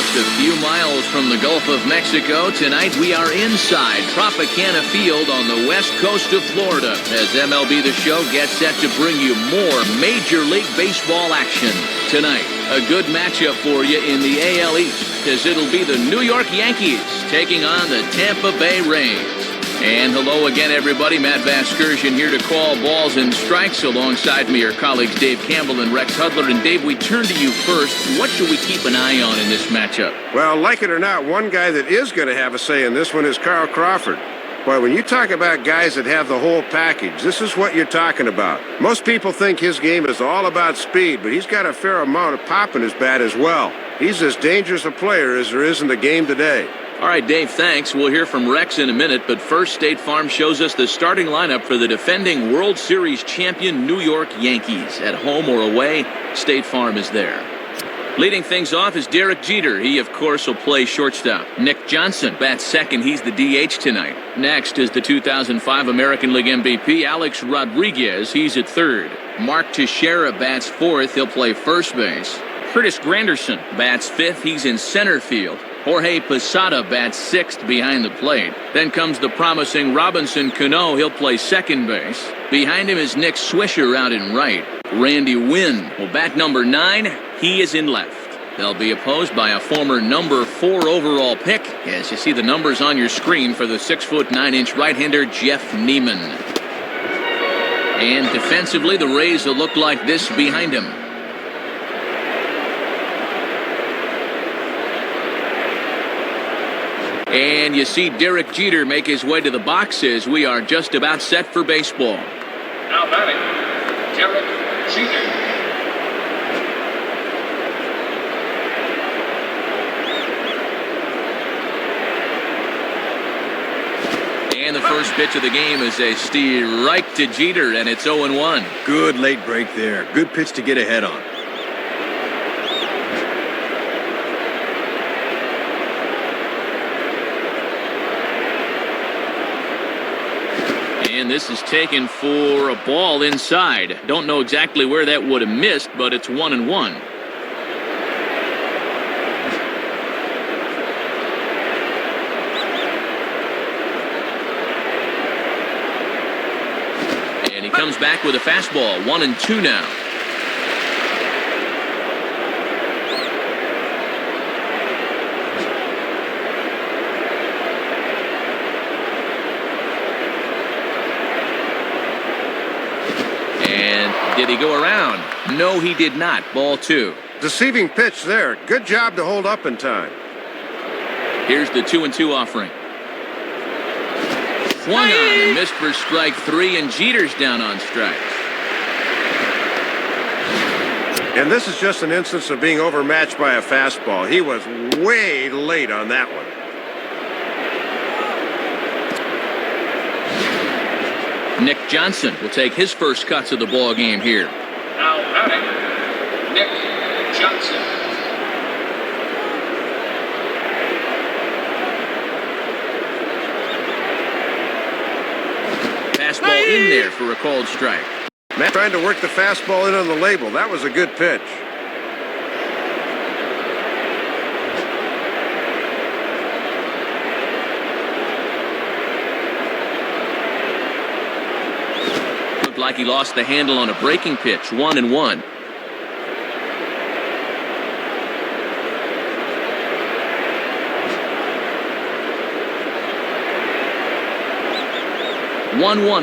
Just a few miles from the Gulf of Mexico, tonight we are inside Tropicana Field on the west coast of Florida as MLB The Show gets set to bring you more Major League Baseball action. Tonight, a good matchup for you in the AL East as it'll be the New York Yankees taking on the Tampa Bay Rays. And hello again, everybody. Matt Vasgersian here to call balls and strikes. Alongside me are colleagues Dave Campbell and Rex Hudler. And Dave, we turn to you first. What should we keep an eye on in this matchup? Well, like it or not, one guy that is going to have a say in this one is Carl Crawford. Boy, when you talk about guys that have the whole package, this is what you're talking about. Most people think his game is all about speed, but he's got a fair amount of pop in his bat as well. He's as dangerous a player as there is in the game today. All right, Dave, thanks. We'll hear from Rex in a minute, but first, State Farm shows us the starting lineup for the defending World Series champion New York Yankees. At home or away, State Farm is there. Leading things off is Derek Jeter. He, of course, will play shortstop. Nick Johnson bats second. He's the DH tonight. Next is the 2005 American League MVP, Alex Rodriguez. He's at third. Mark Teixeira bats fourth. He'll play first base. Curtis Granderson bats fifth. He's in center field. Jorge Posada bats sixth behind the plate. Then comes the promising Robinson Cano. He'll play second base. Behind him is Nick Swisher out in right. Randy Winn will bat number 9. He is in left. They'll be opposed by a former number 4 overall pick, as you see the numbers on your screen for the 6'9" right-hander Jeff Neiman. And defensively, the Rays will look like this behind him. And you see Derek Jeter make his way to the boxes. We are just about set for baseball. Now batting, Derek Jeter. And the first pitch of the game is a steer right to Jeter, and it's 0-1. Good late break there. Good pitch to get ahead on. And this is taken for a ball inside. Don't know exactly where that would have missed, but it's 1-1. And he comes back with a fastball. 1-2 now. Did he go around? No, he did not. Ball 2. Deceiving pitch there. Good job to hold up in time. Here's the 2-2 offering. Swung on and missed for strike 3, and Jeter's down on strikes. And this is just an instance of being overmatched by a fastball. He was way late on that one. Nick Johnson will take his first cuts of the ball game here. Now batting, Nick Johnson. Fastball in there for a called strike. Matt trying to work the fastball in on the label. That was a good pitch. Like he lost the handle on a breaking pitch. 1-1.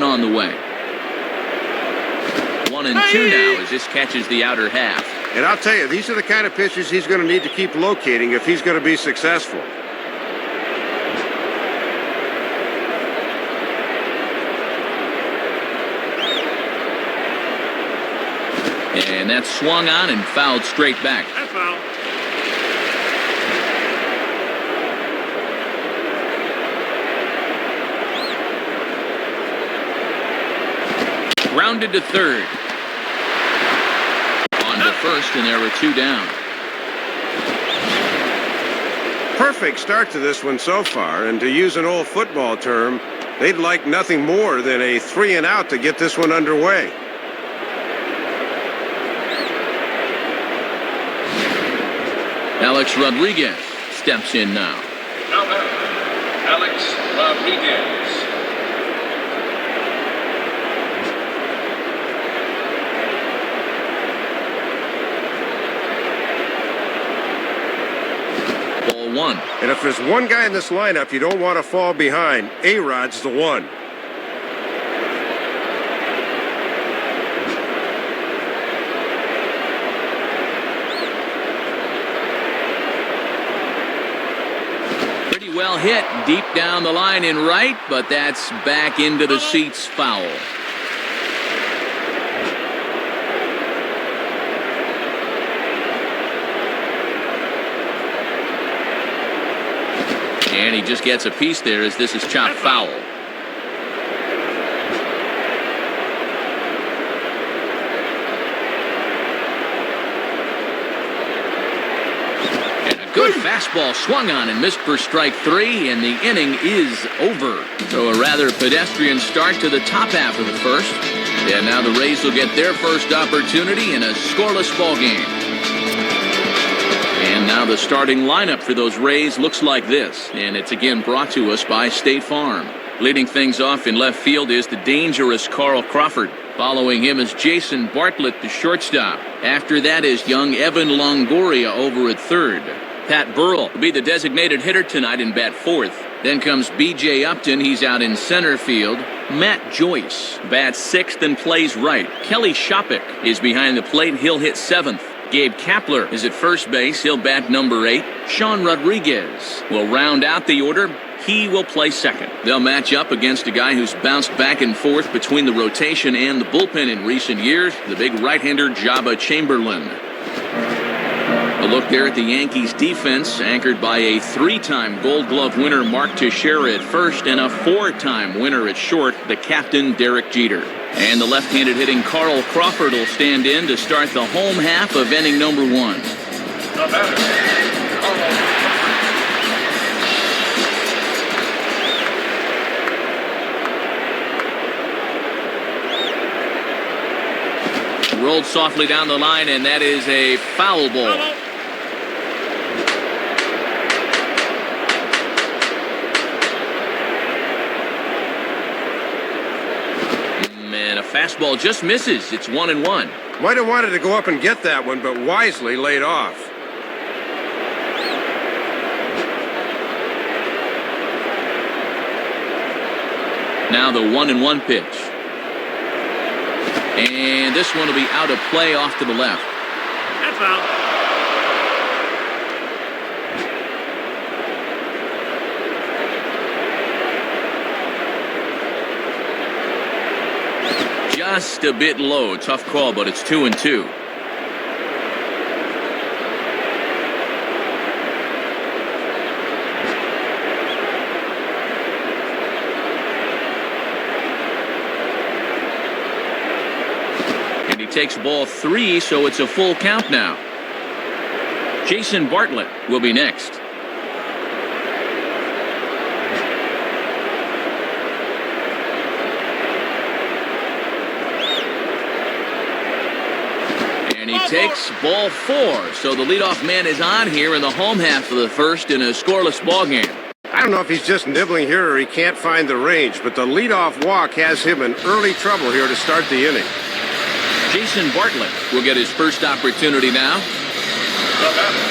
On the way. 1-2 now as this catches the outer half. And I'll tell you, these are the kind of pitches he's going to need to keep locating if he's going to be successful. And that's swung on and fouled straight back. That's foul. Grounded to third. On to first, and there were 2 down. Perfect start to this one so far, and to use an old football term, they'd like nothing more than a 3-and-out to get this one underway. Alex Rodriguez steps in now. Now batting, Alex Rodriguez. Ball one. And if there's one guy in this lineup you don't want to fall behind, A-Rod's the one. Pretty well hit deep down the line in right, but that's back into the seats, foul. And he just gets a piece there as this is chopped foul. And a good fastball swung on and missed for strike three, and the inning is over. So a rather pedestrian start to the top half of the first. And now the Rays will get their first opportunity in a scoreless ball game. And now the starting lineup for those Rays looks like this, and it's again brought to us by State Farm. Leading things off in left field is the dangerous Carl Crawford. Following him is Jason Bartlett, the shortstop. After that is young Evan Longoria over at third. Pat Burrell will be the designated hitter tonight and bat fourth. Then comes B.J. Upton, he's out in center field. Matt Joyce bats sixth and plays right. Kelly Shopik is behind the plate, he'll hit seventh. Gabe Kapler is at first base. He'll bat number 8. Sean Rodriguez will round out the order. He will play second. They'll match up against a guy who's bounced back and forth between the rotation and the bullpen in recent years, the big right-hander Jabba Chamberlain. A look there at the Yankees defense, anchored by a 3-time Gold Glove winner Mark Teixeira at first and a 4-time winner at short, the captain Derek Jeter. And the left-handed hitting Carl Crawford will stand in to start the home half of inning number 1. The batter, Carl. Rolled softly down the line, and that is a foul ball. And a fastball just misses. It's 1-1. Might have wanted to go up and get that one, but wisely laid off. Now the 1-1 pitch. And this one will be out of play off to the left. That's out. Just a bit low. Tough call, but it's 2-2. And he takes ball 3, so it's a full count now. Jason Bartlett will be next. And he takes ball 4. So the leadoff man is on here in the home half of the first in a scoreless ball game. I don't know if he's just nibbling here or he can't find the range, but the leadoff walk has him in early trouble here to start the inning. Jason Bartlett will get his first opportunity now. The batter,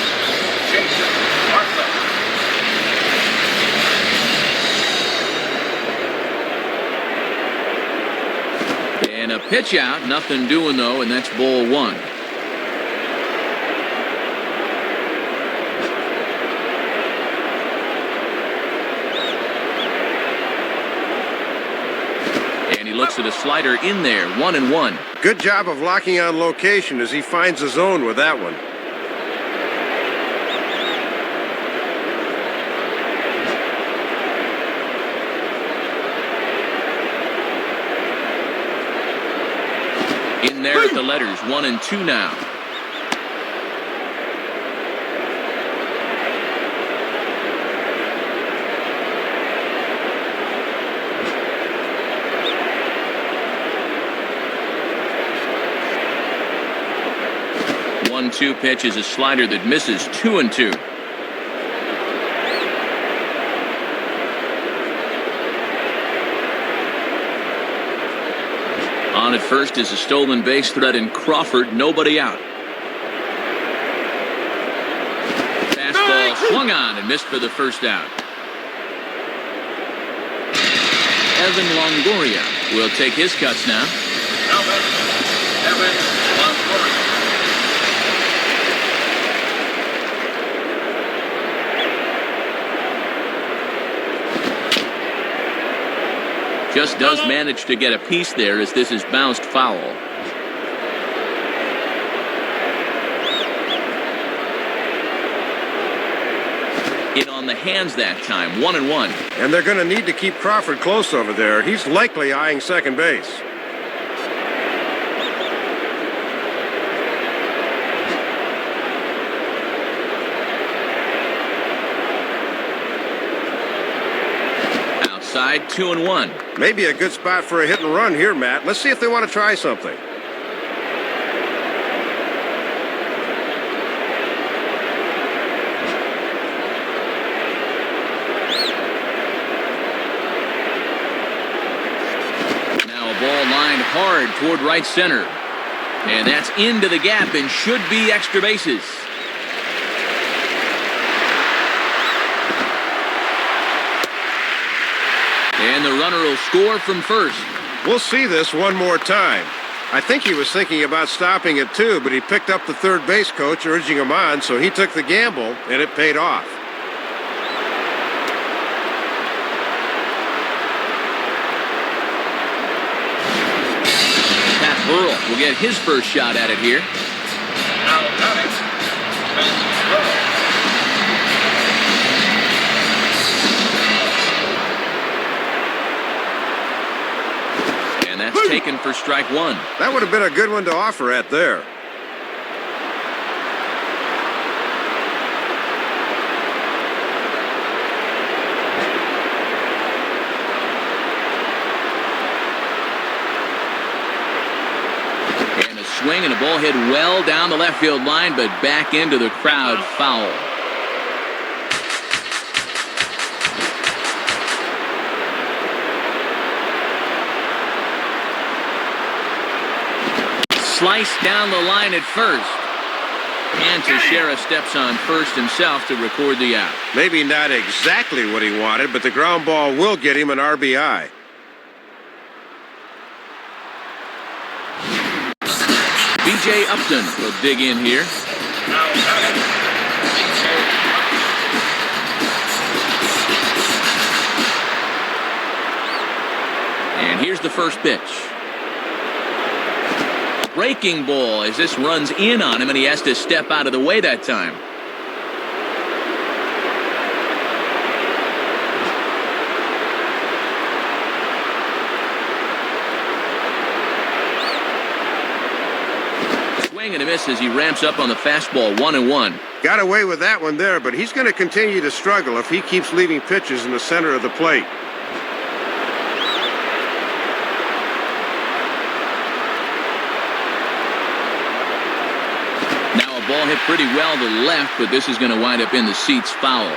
Jason Bartlett. And a pitch out, nothing doing though, and that's ball 1. And he looks at a slider in there, 1-1. Good job of locking on location as he finds the zone with that one. In there at the letters, 1-2 now. One-two pitch is a slider that misses, 2-2. On at first is a stolen base threat in Crawford. Nobody out. Fastball swung on and missed for the first out. Evan Longoria will take his cuts now. Evan Longoria. Just does manage to get a piece there as this is bounced foul. In on the hands that time, 1-1. And they're going to need to keep Crawford close over there. He's likely eyeing second base. Outside, 2-1. Maybe a good spot for a hit and run here, Matt. Let's see if they want to try something. Hard toward right center. And that's into the gap and should be extra bases. And the runner will score from first. We'll see this one more time. I think he was thinking about stopping it too, but he picked up the third base coach urging him on, so he took the gamble, and it paid off. Earl will get his first shot at it here. Now batting, Vince Earl. And that's taken for strike one. That would have been a good one to offer at there. Swing and a ball hit well down the left field line, but back into the crowd, foul. Sliced down the line at first. And Teixeira steps on first himself to record the out. Maybe not exactly what he wanted, but the ground ball will get him an RBI. B.J. Upton will dig in here. Now batting, B.J. And here's the first pitch. Breaking ball as this runs in on him, and he has to step out of the way that time. And a miss as he ramps up on the fastball, 1-1. Got away with that one there, but he's going to continue to struggle if he keeps leaving pitches in the center of the plate. Now a ball hit pretty well to the left, but this is going to wind up in the seats, foul.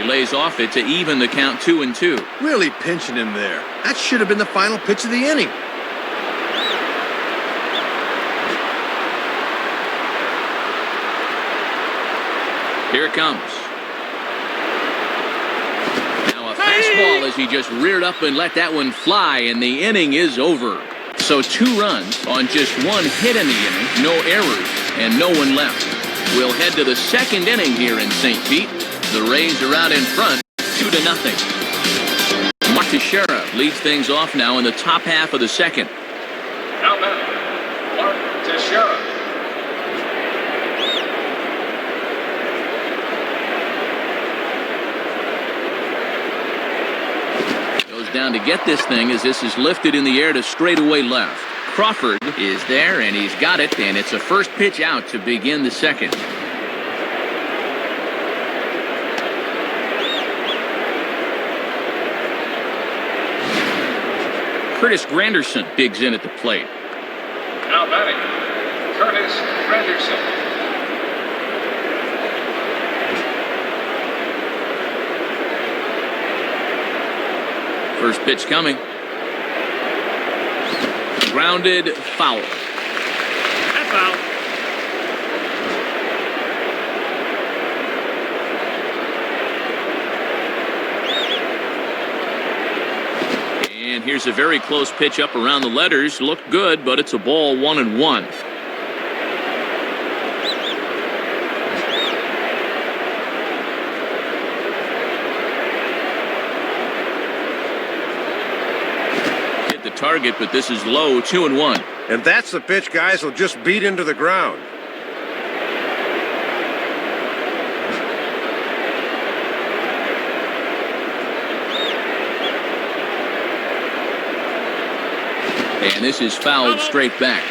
Lays off it to even the count 2-2. Really pinching him there. That should have been the final pitch of the inning. Here it comes. Now a fastball as he just reared up and let that one fly, and the inning is over. So 2 runs on just 1 hit in the inning, no errors, and no one left. We'll head to the second inning here in St. Pete. The Rays are out in front, 2-0. Mark Teixeira leads things off now in the top half of the second. Now batting, Mark Teixeira. Goes down to get this thing as this is lifted in the air to straightaway left. Crawford is there, and he's got it, and it's a first pitch out to begin the second. Curtis Granderson digs in at the plate. Now batting, Curtis Granderson. First pitch coming. Grounded foul. That foul. And here's a very close pitch up around the letters. Looked good, but it's a ball 1-1. Hit the target, but this is low, 2-1. And that's the pitch guys will just beat into the ground. And this is fouled straight back.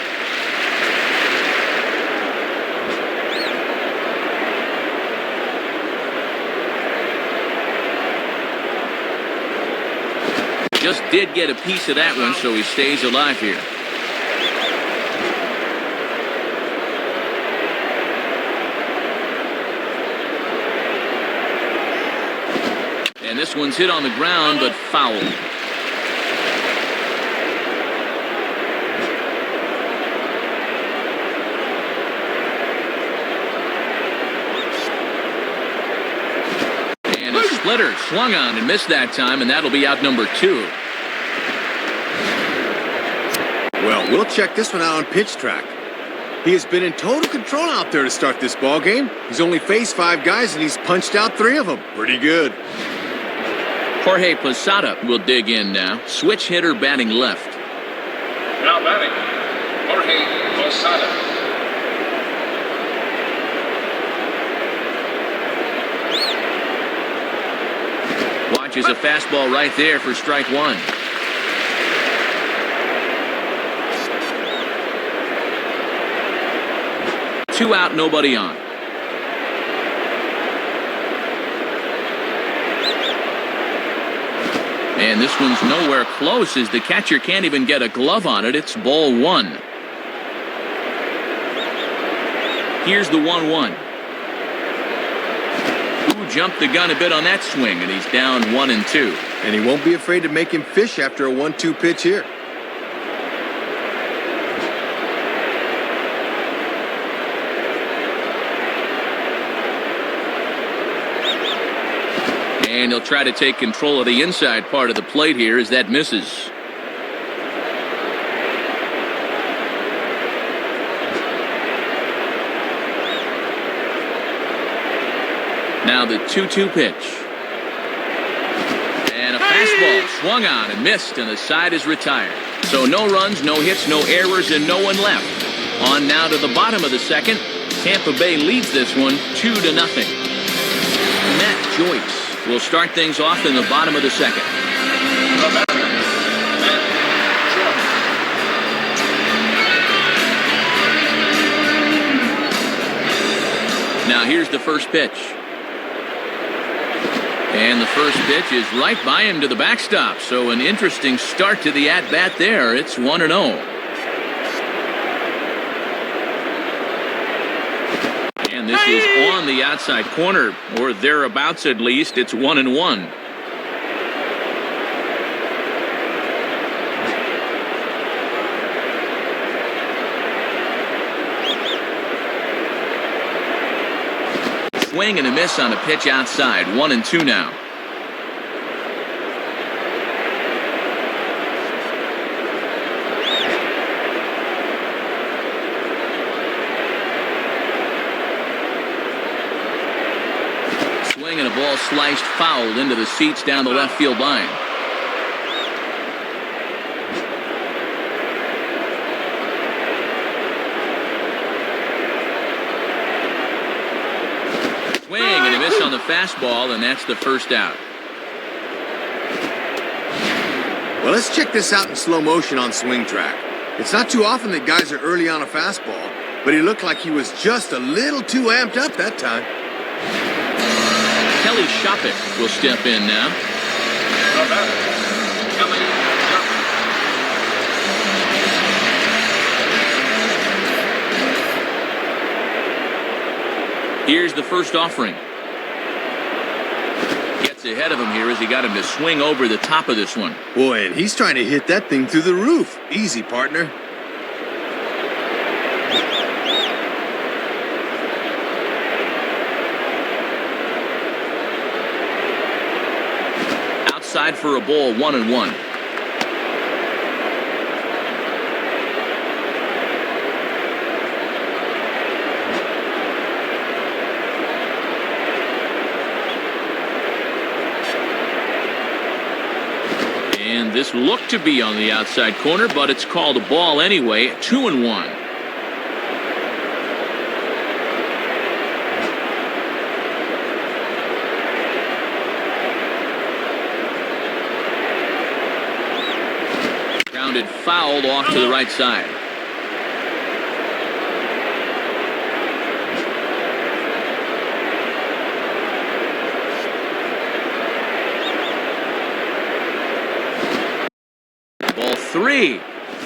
Just did get a piece of that one, so he stays alive here. And this one's hit on the ground, but fouled. Splitter swung on and missed that time, and that'll be out number 2. Well, we'll check this one out on pitch track. He has been in total control out there to start this ball game. He's only faced 5 guys, and he's punched out 3 of them. Pretty good. Jorge Posada will dig in now. Switch hitter batting left. Now batting, Jorge Posada. Watches a fastball right there for strike 1. Two out, nobody on. And this one's nowhere close as the catcher can't even get a glove on it. It's ball 1. Here's the 1-1. Jumped the gun a bit on that swing, and he's down 1-2. And he won't be afraid to make him fish after a 1-2 pitch here. And he'll try to take control of the inside part of the plate here as that misses. Now the 2-2 pitch. And a fastball swung on and missed, and the side is retired. So no runs, no hits, no errors, and no one left. On now to the bottom of the second. Tampa Bay leads this one 2-0. Matt Joyce will start things off in the bottom of the second. Now here's the first pitch. And the first pitch is right by him to the backstop. So an interesting start to the at-bat there. It's 1-0. And this is on the outside corner, or thereabouts at least. It's 1-1. Swing and a miss on a pitch outside. 1-2 now. Swing and a ball sliced foul into the seats down the left field line. Swing and a miss on the fastball, and that's the first out. Well, let's check this out in slow motion on swing track. It's not too often that guys are early on a fastball, but he looked like he was just a little too amped up that time. Kelly Shoppett will step in now. Here's the first offering. Gets ahead of him here as he got him to swing over the top of this one. Boy, and he's trying to hit that thing through the roof. Easy, partner. Outside for a ball, 1-1. And this looked to be on the outside corner, but it's called a ball anyway. 2-1. Grounded fouled off to the right side. Ball 3.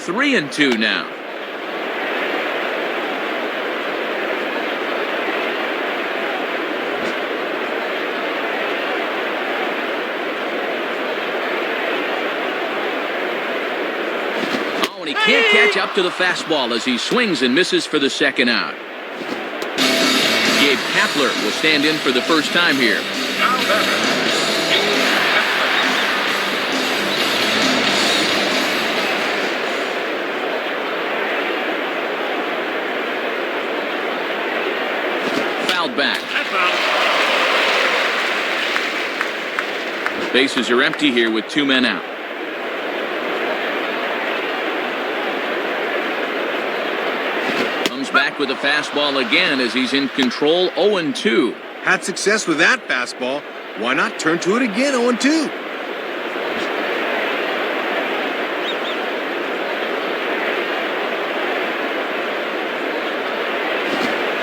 3-2 now. Oh, and he can't catch up to the fastball as he swings and misses for the second out. Gabe Kapler will stand in for the first time here. Now batter, Fouled back. That's out. Bases are empty here with 2 men out. Comes back with a fastball again as he's in control. 0-2. Had success with that fastball. Why not turn to it again, 0-2?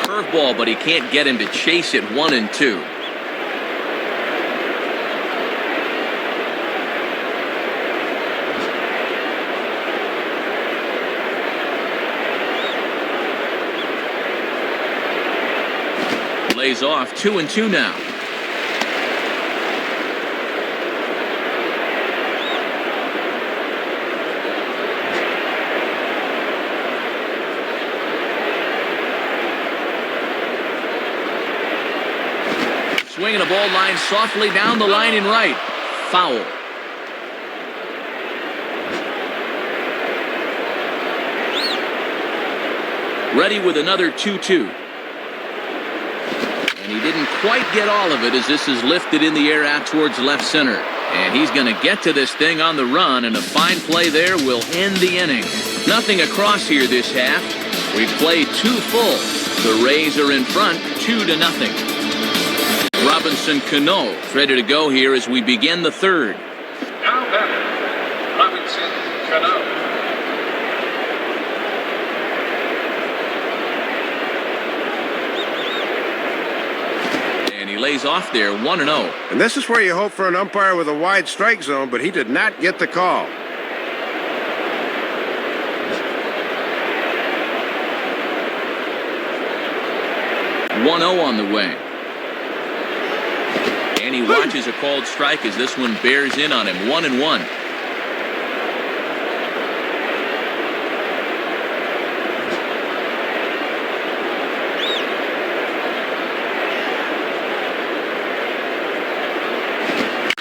Curveball, but he can't get him to chase it. 1-2. Lays off. 2-2 now. Swinging a ball line softly down the line in right. Foul. Ready with another 2-2. And he didn't quite get all of it as this is lifted in the air out towards left center. And he's going to get to this thing on the run, and a fine play there will end the inning. Nothing across here this half. We've played 2 full. The Rays are in front, 2-0. Robinson Cano ready to go here as we begin the third. Now batter, Robinson Cano. And he lays off there, 1-0. And this is where you hope for an umpire with a wide strike zone, but he did not get the call. On the way. And he watches a called strike as this one bears in on him. 1-1.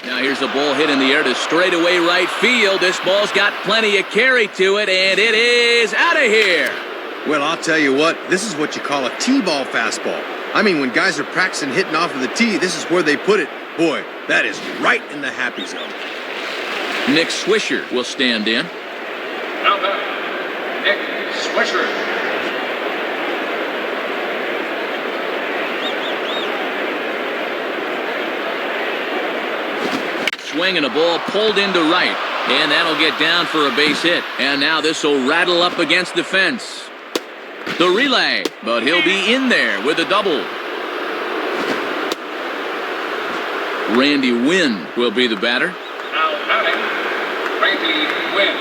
Now here's a ball hit in the air to straightaway right field. This ball's got plenty of carry to it, and it is out of here. Well, I'll tell you what, this is what you call a T-ball fastball. I mean, when guys are practicing hitting off of the tee, this is where they put it. Boy, that is right in the happy zone. Nick Swisher will stand in. Now batter, Nick Swisher. Swing and a ball pulled into right. And that'll get down for a base hit. And now this will rattle up against the fence. The relay, but he'll be in there with a double. Randy Wynn will be the batter. Now batting, Randy Wynn.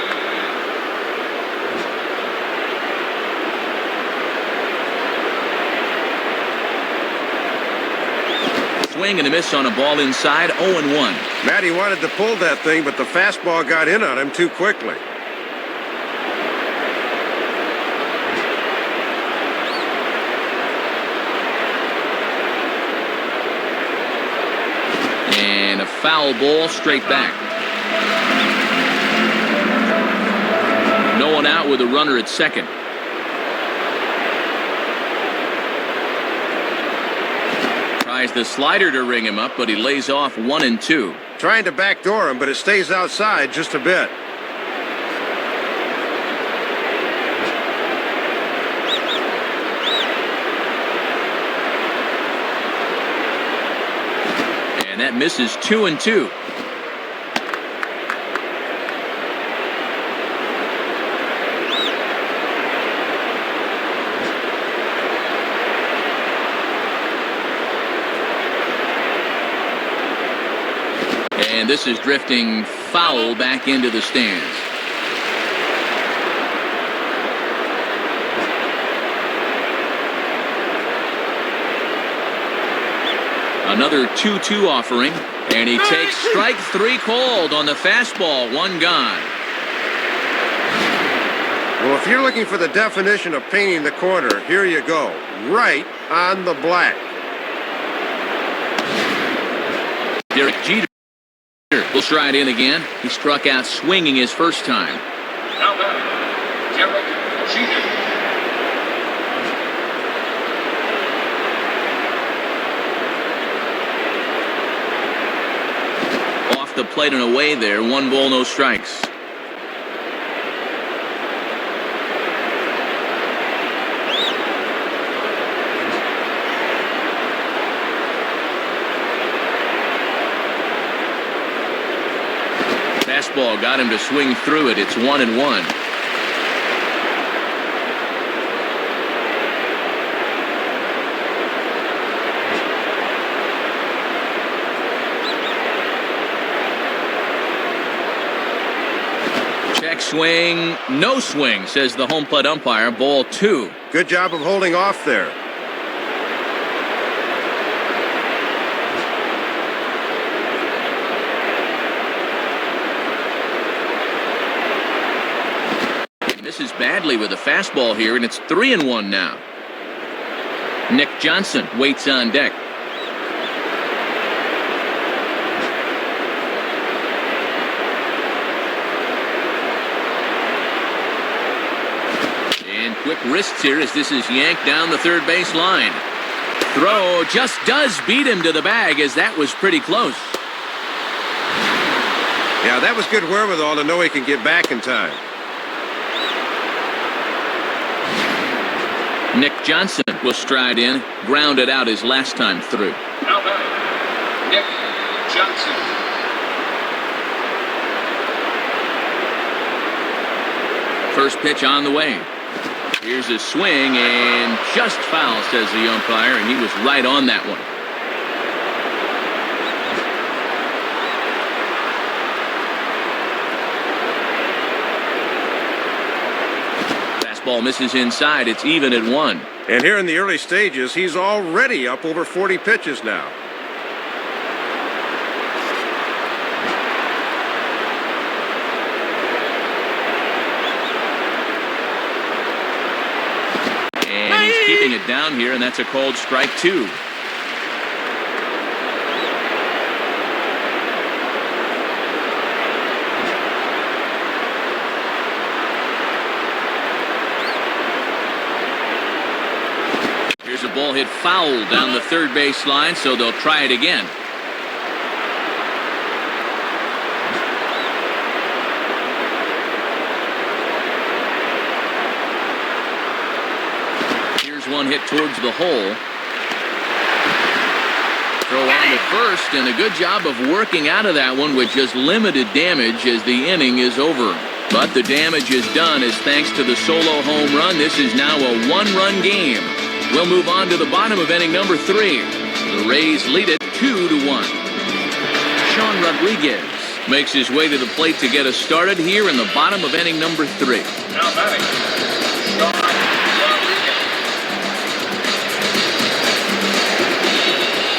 swing and a miss on a ball inside, 0-1. Matty wanted to pull that thing, but the fastball got in on him too quickly. And a foul ball straight back. No one out with a runner at second. Tries the slider to ring him up, but he lays off 1-2. Trying to backdoor him, but it stays outside just a bit. And that misses 2-2. And this is drifting foul back into the stands. Another 2-2 offering, and he takes strike 3 called on the fastball, 1 gone. Well, if you're looking for the definition of painting the corner, here you go. Right on the black. Derek Jeter will stride in again. He struck out swinging his first time. Now batting, Derek Jeter. Off the plate and away there. 1 ball, no strikes. Fastball got him to swing through it. It's 1-1. Check swing, no swing, says the home plate umpire. Ball 2. Good job of holding off there. Misses badly with a fastball here, and it's 3-1 now. Nick Johnson waits on deck. And quick wrists here as this is yanked down the third base line. Throw just does beat him to the bag, as that was pretty close. Yeah, that was good wherewithal to know he can get back in time. Nick Johnson will stride in, grounded out his last time through. Now batting, Nick Johnson. First pitch on the way. Here's a swing, and just foul, says the umpire, and he was right on that one. Ball misses inside. It's even at 1. And here in the early stages, he's already up over 40 pitches now. And he's keeping it down here, and that's a called strike 2. Here's a ball hit foul down the third base line, so they'll try it again. Here's one hit towards the hole. Throw on to first, and a good job of working out of that one with just limited damage as the inning is over. But the damage is done as thanks to the solo home run, this is now a 1-run game. We'll move on to the bottom of inning number 3. The Rays lead it 2-1. Sean Rodriguez makes his way to the plate to get us started here in the bottom of inning number 3. Now batting, Sean Rodriguez.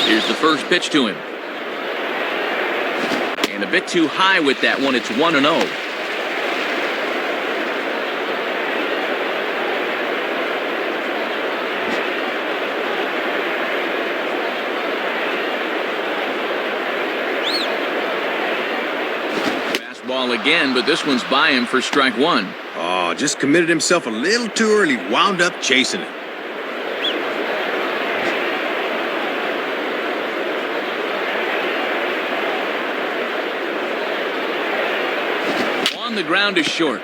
Here's the first pitch to him. And a bit too high with that one. It's 1-0. Fastball again, but this one's by him for strike one. Oh, just committed himself a little too early, wound up chasing it. On the ground is short.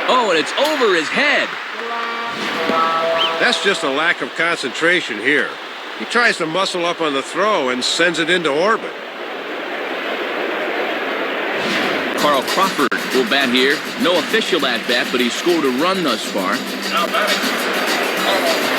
Oh, and it's over his head. That's just a lack of concentration here. He tries to muscle up on the throw and sends it into orbit. Carl Crawford will bat here. No official at bat, but he's scored a run thus far. Now batting, Carl Crawford.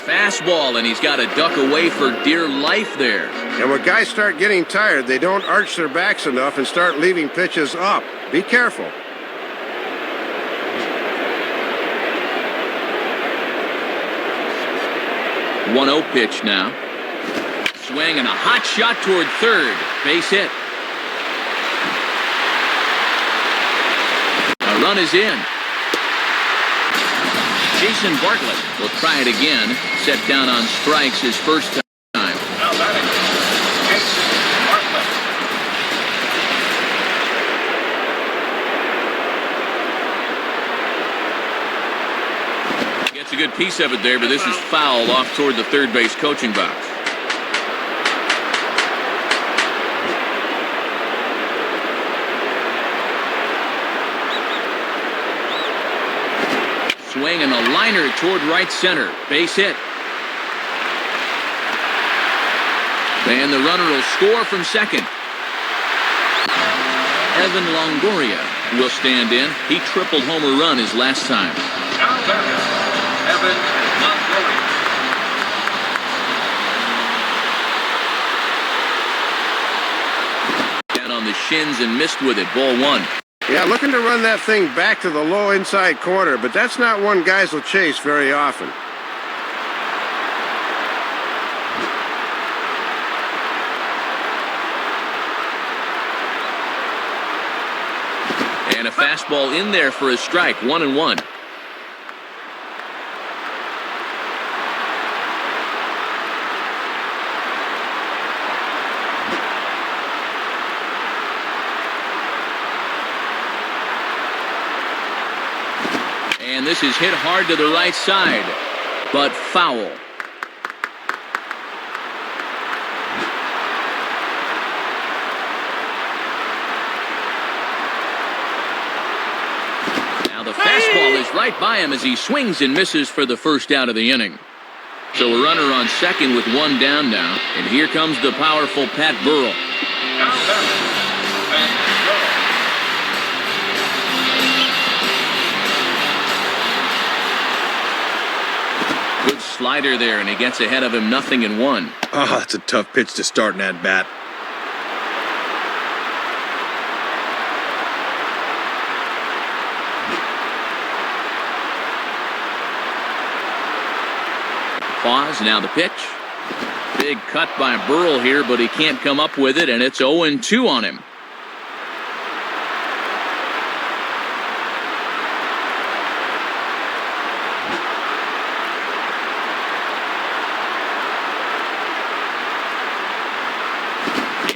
Fastball, and he's got to duck away for dear life there. And when guys start getting tired, they don't arch their backs enough and start leaving pitches up. Be careful. 1-0 pitch now. Swing and a hot shot toward third. Base hit. A run is in. Jason Bartlett will try it again. Set down on strikes his first time. Now batting, Jason Bartlett. Gets a good piece of it there, but this is foul off toward the third base coaching box. Swing and a liner toward right center. Base hit. And the runner will score from second. Evan Longoria will stand in. He tripled homer run his last time. Now batting, Evan Longoria. Down on the shins and missed with it. Ball one. Yeah, looking to run that thing back to the low inside corner, but that's not one guys will chase very often. And a fastball in there for a strike. 1-1. And this is hit hard to the right side, but foul. Now the fastball is right by him as he swings and misses for the first out of the inning. So a runner on second with one down now, and here comes the powerful Pat Burrell. Now batting, Pat Burrell. Good slider there, and he gets ahead of him 0-1. Oh, that's a tough pitch to start in that bat. Pause, now the pitch. Big cut by Burrell here, but he can't come up with it, and it's 0-2 on him.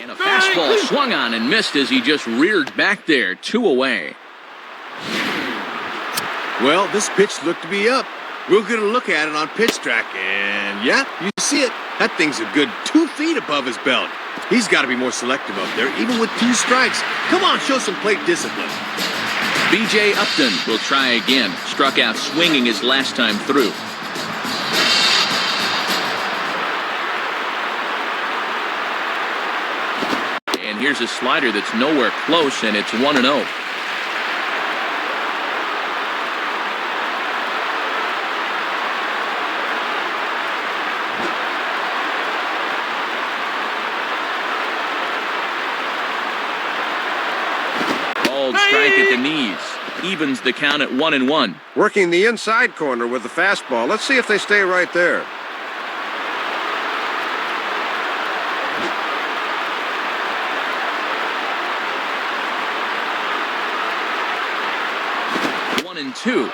And a fastball swung on and missed as he just reared back there, 2 away. Well, this pitch looked to be up. We'll get a look at it on pitch track, and yeah, you see it. That thing's a good 2 feet above his belt. He's got to be more selective up there, even with 2 strikes. Come on, show some plate discipline. B.J. Upton will try again. Struck out swinging his last time through. And here's a slider that's nowhere close, and it's 1-0. Called strike at the knees. Evens the count at 1-1. Working the inside corner with the fastball. Let's see if they stay right there. One and two.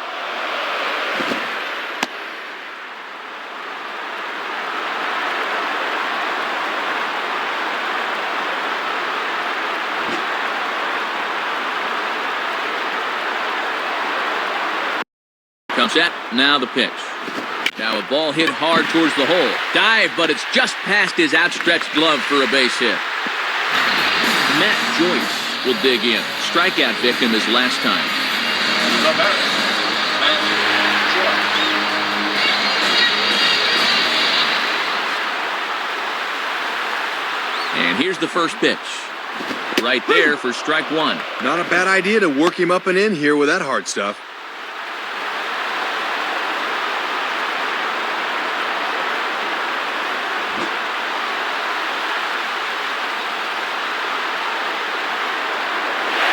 Comes set. Now the pitch. Now a ball hit hard towards the hole. Dive, but it's just past his outstretched glove for a base hit. Matt Joyce will dig in. Strikeout victim his last time. The batter, Matt Joyce. And here's the first pitch. Right there for strike one. Not a bad idea to work him up and in here with that hard stuff.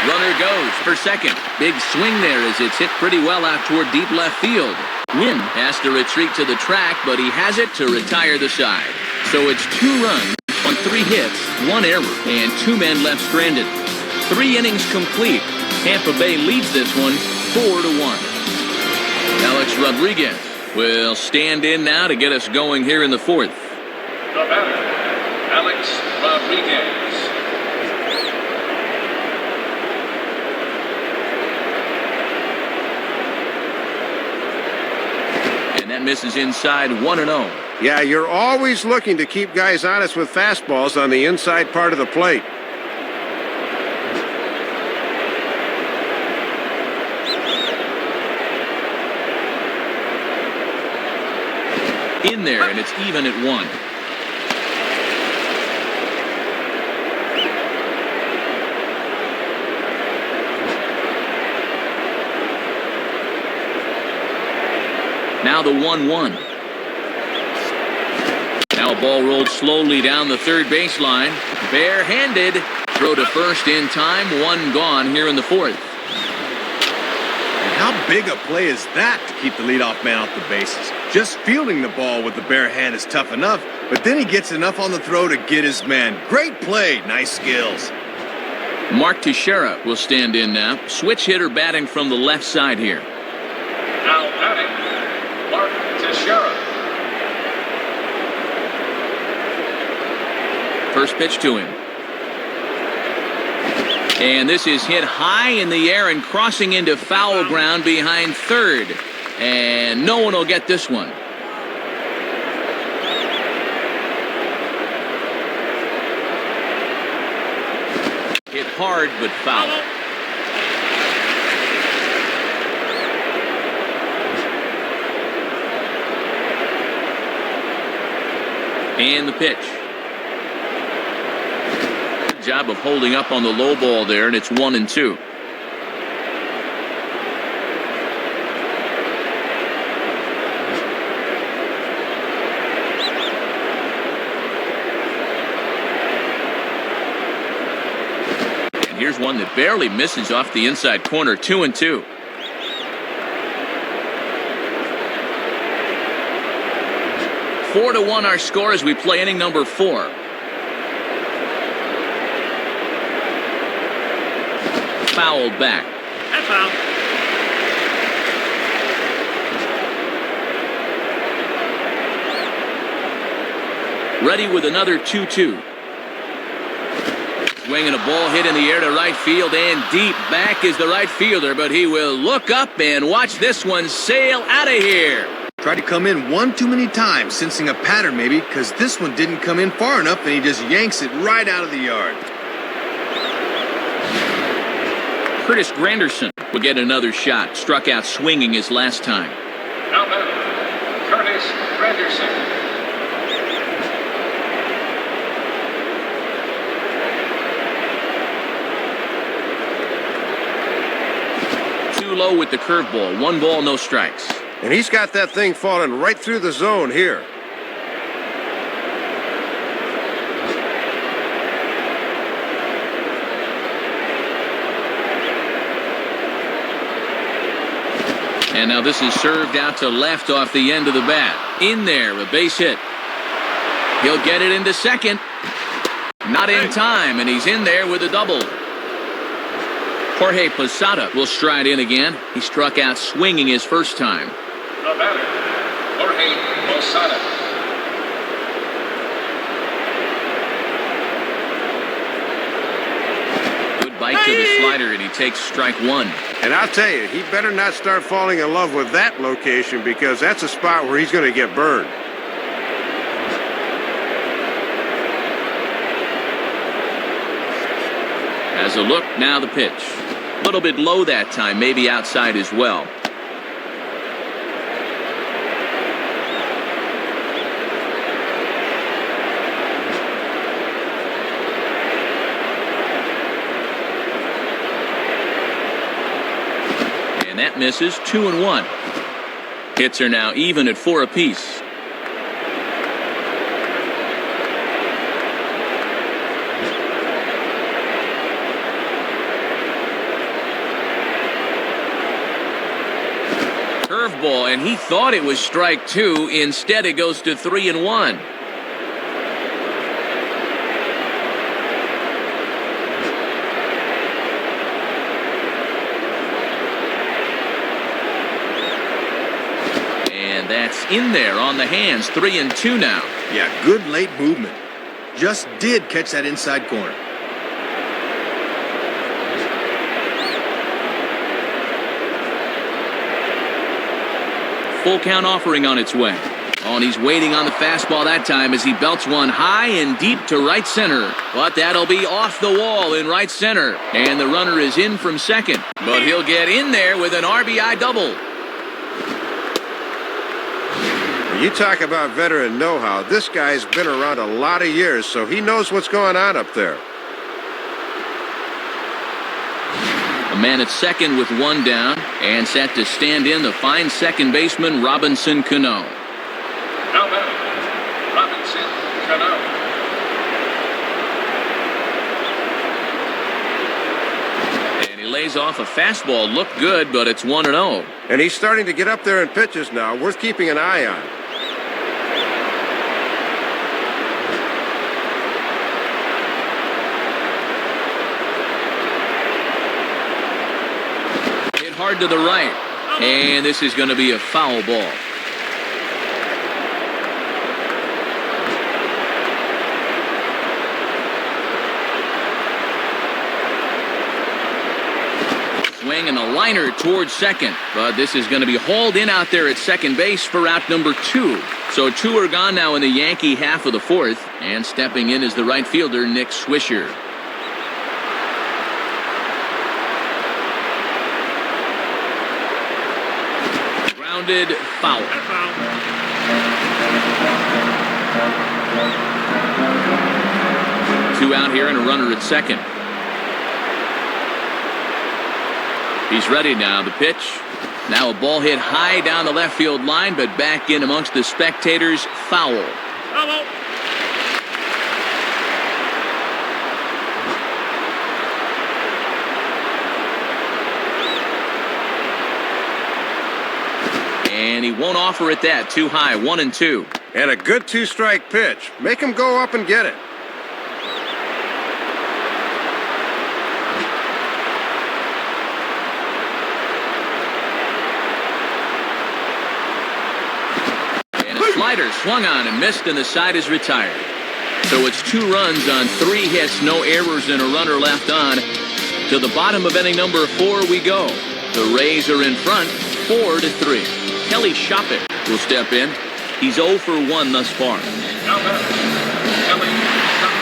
Runner goes for second. Big swing there as it's hit pretty well out toward deep left field. Wynn has to retreat to the track, but he has it to retire the side. So it's 2 runs on 3 hits, 1 error, and 2 men left stranded. 3 innings complete. Tampa Bay leads this one 4-1. Alex Rodriguez will stand in now to get us going here in the 4th. The batter, Alex Rodriguez. And that misses inside 1-0. Yeah, you're always looking to keep guys honest with fastballs on the inside part of the plate. In there, and it's even at 1. Now the 1-1. Now a ball rolled slowly down the third baseline. Barehanded. Throw to first in time. 1 gone here in the 4th. And how big a play is that to keep the leadoff man off the bases? Just fielding the ball with the bare hand is tough enough, but then he gets enough on the throw to get his man. Great play. Nice skills. Mark Teixeira will stand in now. Switch hitter batting from the left side here. Now batting, Mark Teixeira. First pitch to him. And this is hit high in the air and crossing into foul ground behind third. And no one will get this one. Hit hard but foul. And the pitch. Good job of holding up on the low ball there, and it's 1-2. And here's one that barely misses off the inside corner, 2-2. Four to 1 our score as we play inning number 4. Fouled back. That's foul. Ready with another 2-2. Swinging a ball hit in the air to right field, and deep back is the right fielder, but he will look up and watch this one sail out of here. Tried to come in one too many times, sensing a pattern maybe, because this one didn't come in far enough, and he just yanks it right out of the yard. Curtis Granderson will get another shot. Struck out swinging his last time. Now batting, Curtis Granderson. Too low with the curveball. 1 ball, no strikes. And he's got that thing falling right through the zone here. And now this is served out to left off the end of the bat. In there, a base hit. He'll get it into second. Not in time, and he's in there with a double. Jorge Posada will stride in again. He struck out swinging his first time. The batter, Jorge Posada. Good bite to the slider, and he takes strike one. And I'll tell you, he better not start falling in love with that location because that's a spot where he's going to get burned. As a look, now the pitch. A little bit low that time, maybe outside as well. And that misses. 2-1. Hits are now even at 4 apiece. Curveball, and he thought it was strike 2. Instead, it goes to 3-1. And that's in there on the hands. 3-2 now. Yeah, good late movement. Just did catch that inside corner. Full count offering on its way. Oh, and he's waiting on the fastball that time as he belts one high and deep to right center. But that'll be off the wall in right center. And the runner is in from second. But he'll get in there with an RBI double. You talk about veteran know-how. This guy's been around a lot of years, so he knows what's going on up there. A man at second with one down and set to stand in the fine second baseman Robinson Cano. Now batting, Robinson Cano. And he lays off a fastball. Looked good, but it's 1-0. And he's starting to get up there in pitches now, worth keeping an eye on. Hard to the right, and this is going to be a foul ball. Swing and a liner towards second, but this is going to be hauled in out there at second base for out number 2. So 2 are gone now in the Yankee half of the 4th, and stepping in is the right fielder Nick Swisher. Foul. 2 out here and a runner at second. He's ready now. The pitch. Now a ball hit high down the left field line, but back in amongst the spectators. Foul. And he won't offer it that. Too high. 1-2. And a good 2-strike pitch. Make him go up and get it. And a slider swung on and missed, and the side is retired. So it's 2 runs on 3 hits, no errors, and a runner left on. To the bottom of inning number 4 we go. The Rays are in front, 4-3. Kelly Shoppett will step in. He's 0 for 1 thus far. Now batting, Kelly Shoppett.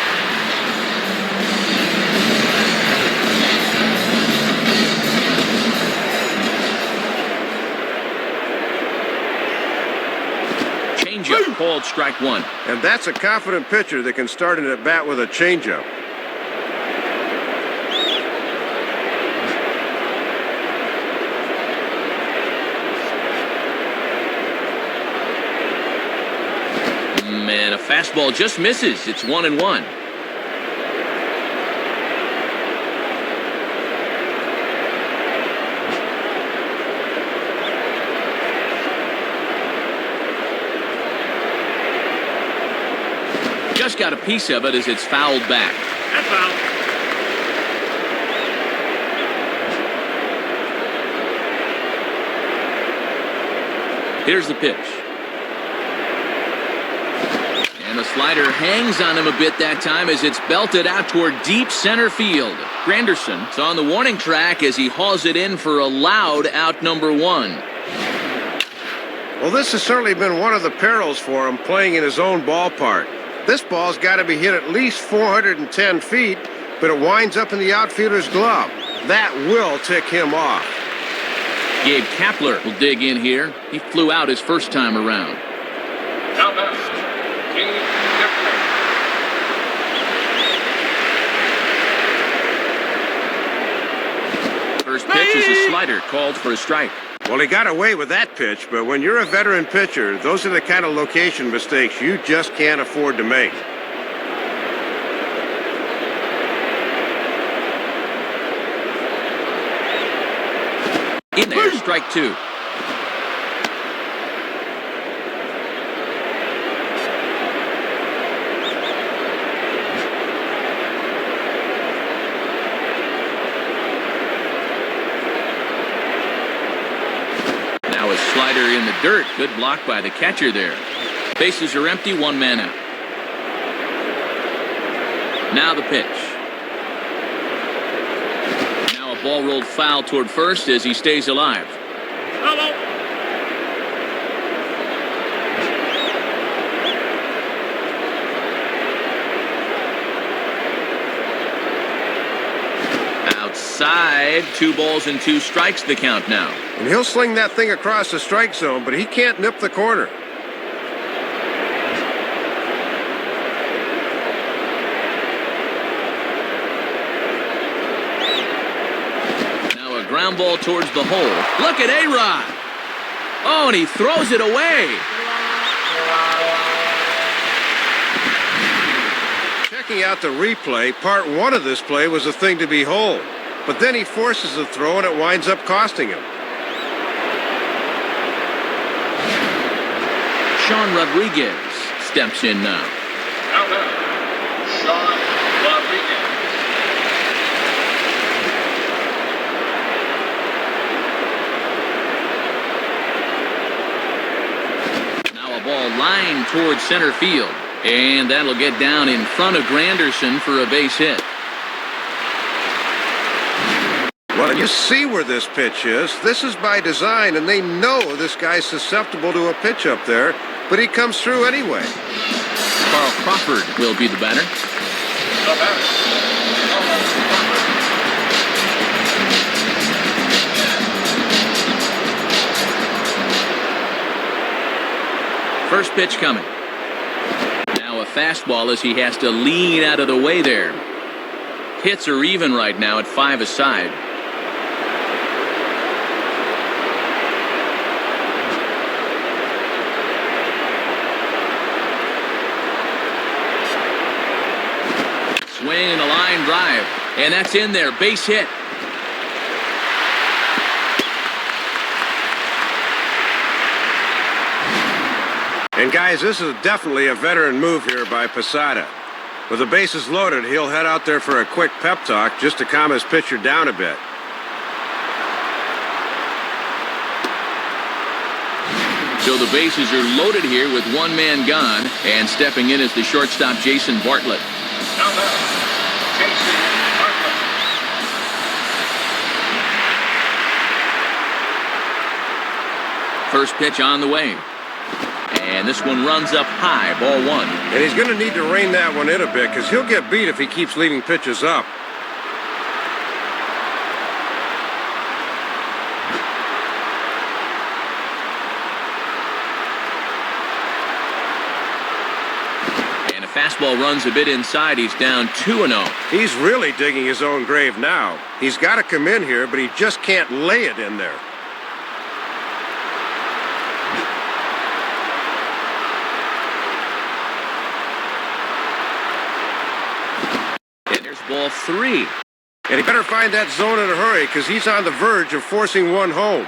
Changeup called strike 1. And that's a confident pitcher that can start an at-bat with a changeup. And a fastball just misses. It's 1-1. just got a piece of it as it's fouled back. That's foul. Here's the pitch. And the slider hangs on him a bit that time as it's belted out toward deep center field. Granderson's on the warning track as he hauls it in for a loud out number 1. Well, this has certainly been one of the perils for him playing in his own ballpark. This ball's got to be hit at least 410 feet, but it winds up in the outfielder's glove. That will tick him off. Gabe Kapler will dig in here. He flew out his first time around. Now back. Gabe Kapler. First pitch is a slider called for a strike. Well, he got away with that pitch, but when you're a veteran pitcher, those are the kind of location mistakes you just can't afford to make. In there, strike 2. Now a slider in the dirt. Good block by the catcher there. Bases are empty, 1 man out. Now the pitch. Now a ball rolled foul toward first as he stays alive. Hello. Outside, 2 balls and 2 strikes the count now. And he'll sling that thing across the strike zone, but he can't nip the corner. Now a ground ball towards the hole. Look at A-Rod. Oh, and he throws it away. Checking out the replay, part 1 of this play was a thing to behold. But then he forces the throw and it winds up costing him. Sean Rodriguez steps in now. Now back. Sean Rodriguez. Now a ball lined towards center field. And that'll get down in front of Granderson for a base hit. Well, you see where this pitch is. This is by design, and they know this guy's susceptible to a pitch up there, but he comes through anyway. Carl Crawford will be the batter. The batter. Carl Crawford. First pitch coming. Now a fastball as he has to lean out of the way there. Hits are even right now at 5 aside. Swing and a line drive. And that's in there. Base hit. And guys, this is definitely a veteran move here by Posada. With the bases loaded, he'll head out there for a quick pep talk just to calm his pitcher down a bit. So the bases are loaded here with 1 man gone. And stepping in is the shortstop, Jason Bartlett. Now back. Jason Bartlett. First pitch on the way. And this one runs up high, ball 1. And he's going to need to rein that one in a bit because he'll get beat if he keeps leaving pitches up. And a fastball runs a bit inside. He's down 2-0. He's really digging his own grave now. He's got to come in here, but he just can't lay it in there. Ball 3. And he better find that zone in a hurry because he's on the verge of forcing one home.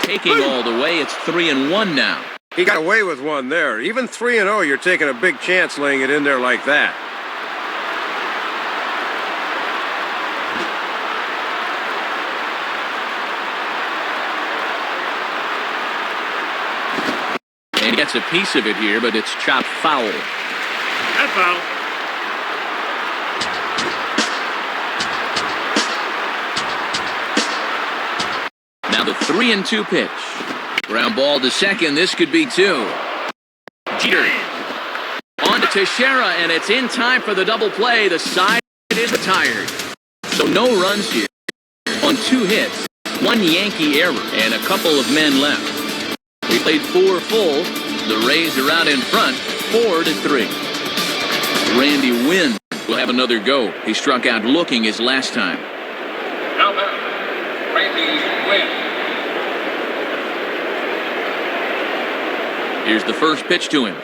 Taking all the way, it's 3-1 now. He got away with one there. Even 3-0, you're taking a big chance laying it in there like that. And gets a piece of it here, but it's chopped foul. That foul. Now the 3-2 pitch. Ground ball to second. This could be 2. Jeter. On to Teixeira, and it's in time for the double play. The side is retired. So no runs here. On 2 hits, 1 Yankee error, and a couple of men left. We played 4 full. The Rays are out in front, 4-3. Randy Wynn will have another go. He struck out looking his last time. Now back, Randy Wynn. Here's the first pitch to him.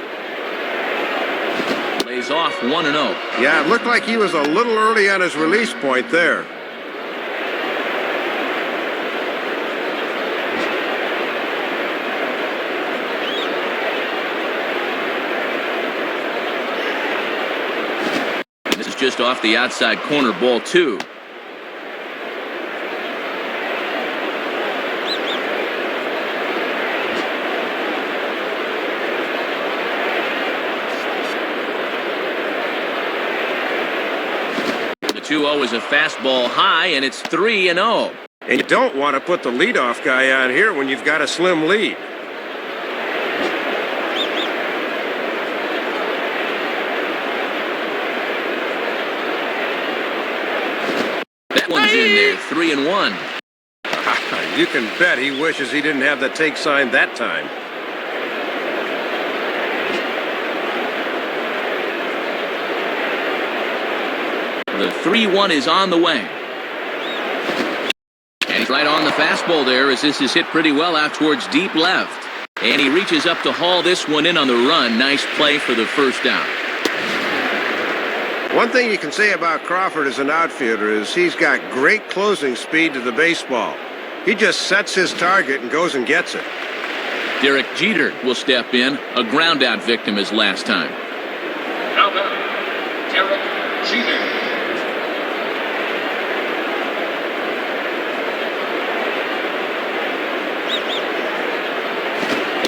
Lays off 1-0. Yeah, it looked like he was a little early on his release point there. This is just off the outside corner, ball 2. The 2-0 is a fastball high, and it's 3-0. And you don't want to put the leadoff guy on here when you've got a slim lead. That one's in there, 3-1. You can bet he wishes he didn't have the take sign that time. The 3-1 is on the way. And he's right on the fastball there as this is hit pretty well out towards deep left. And he reaches up to haul this one in on the run. Nice play for the first down. One thing you can say about Crawford as an outfielder is he's got great closing speed to the baseball. He just sets his target and goes and gets it. Derek Jeter will step in, a ground-out victim as last time. Now back, Derek Jeter.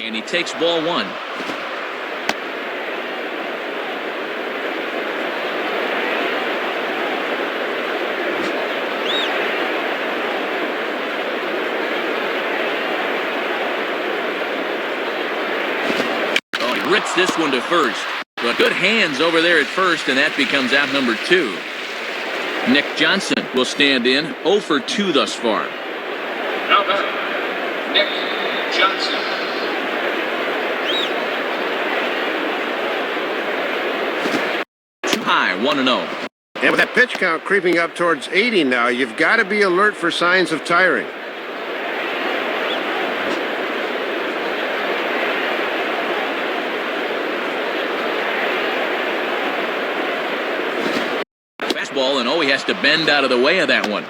And he takes ball 1. Rips this one to first, but good hands over there at first, and that becomes out number 2. Nick Johnson will stand in, 0 for 2 thus far. Now back, Nick Johnson. Too high, 1-0. And with that pitch count creeping up towards 80 now, you've got to be alert for signs of tiring. Ball, and he has to bend out of the way of that one.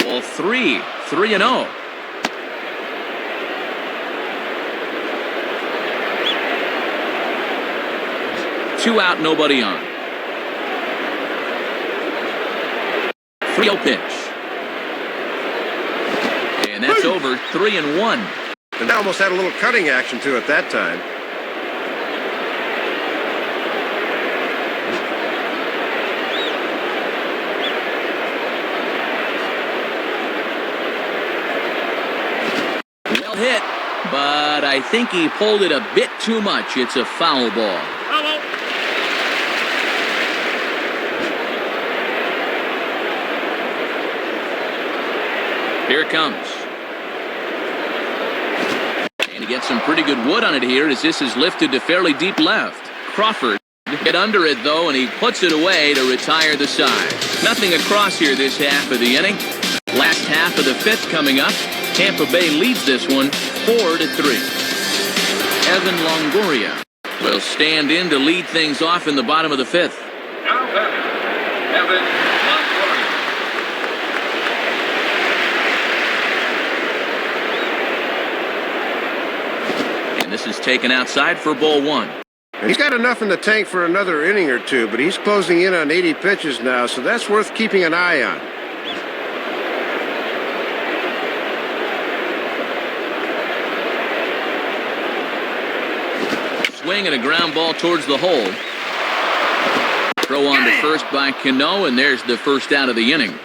Ball 3, 3-0. Two out, nobody on. 3-0 pitch. And that's over, 3-1. And that almost had a little cutting action to it that time. Well hit, but I think he pulled it a bit too much. It's a foul ball. Hello. Here it comes. And he gets some pretty good wood on it here as this is lifted to fairly deep left. Crawford get under it, though, and he puts it away to retire the side. Nothing across here this half of the inning. Last half of the fifth coming up. Tampa Bay leads this one 4-3. Evan Longoria will stand in to lead things off in the bottom of the fifth. Now batting, Evan Longoria. And this is taken outside for ball one. He's got enough in the tank for another inning or two, but he's closing in on 80 pitches now, so that's worth keeping an eye on. Swing and a ground ball towards the hole. Throw on to first by Cano, and there's the first out of the inning.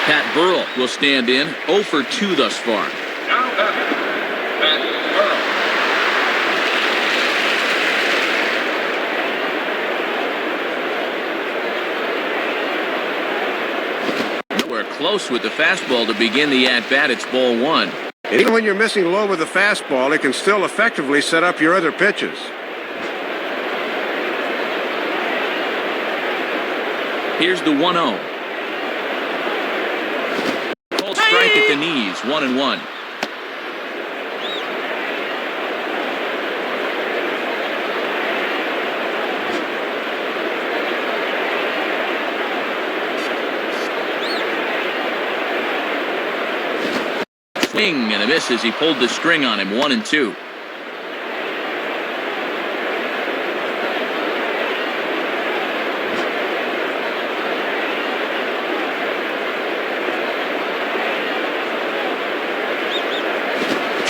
Pat Burrell will stand in, 0 for 2 thus far. Now batting, Pat Burrell. Nowhere close with the fastball to begin the at-bat. It's ball one. Even when you're missing low with the fastball, it can still effectively set up your other pitches. Here's the 1-0. Cold strike at the knees, 1-1. Swing and a miss as he pulled the string on him, 1-2.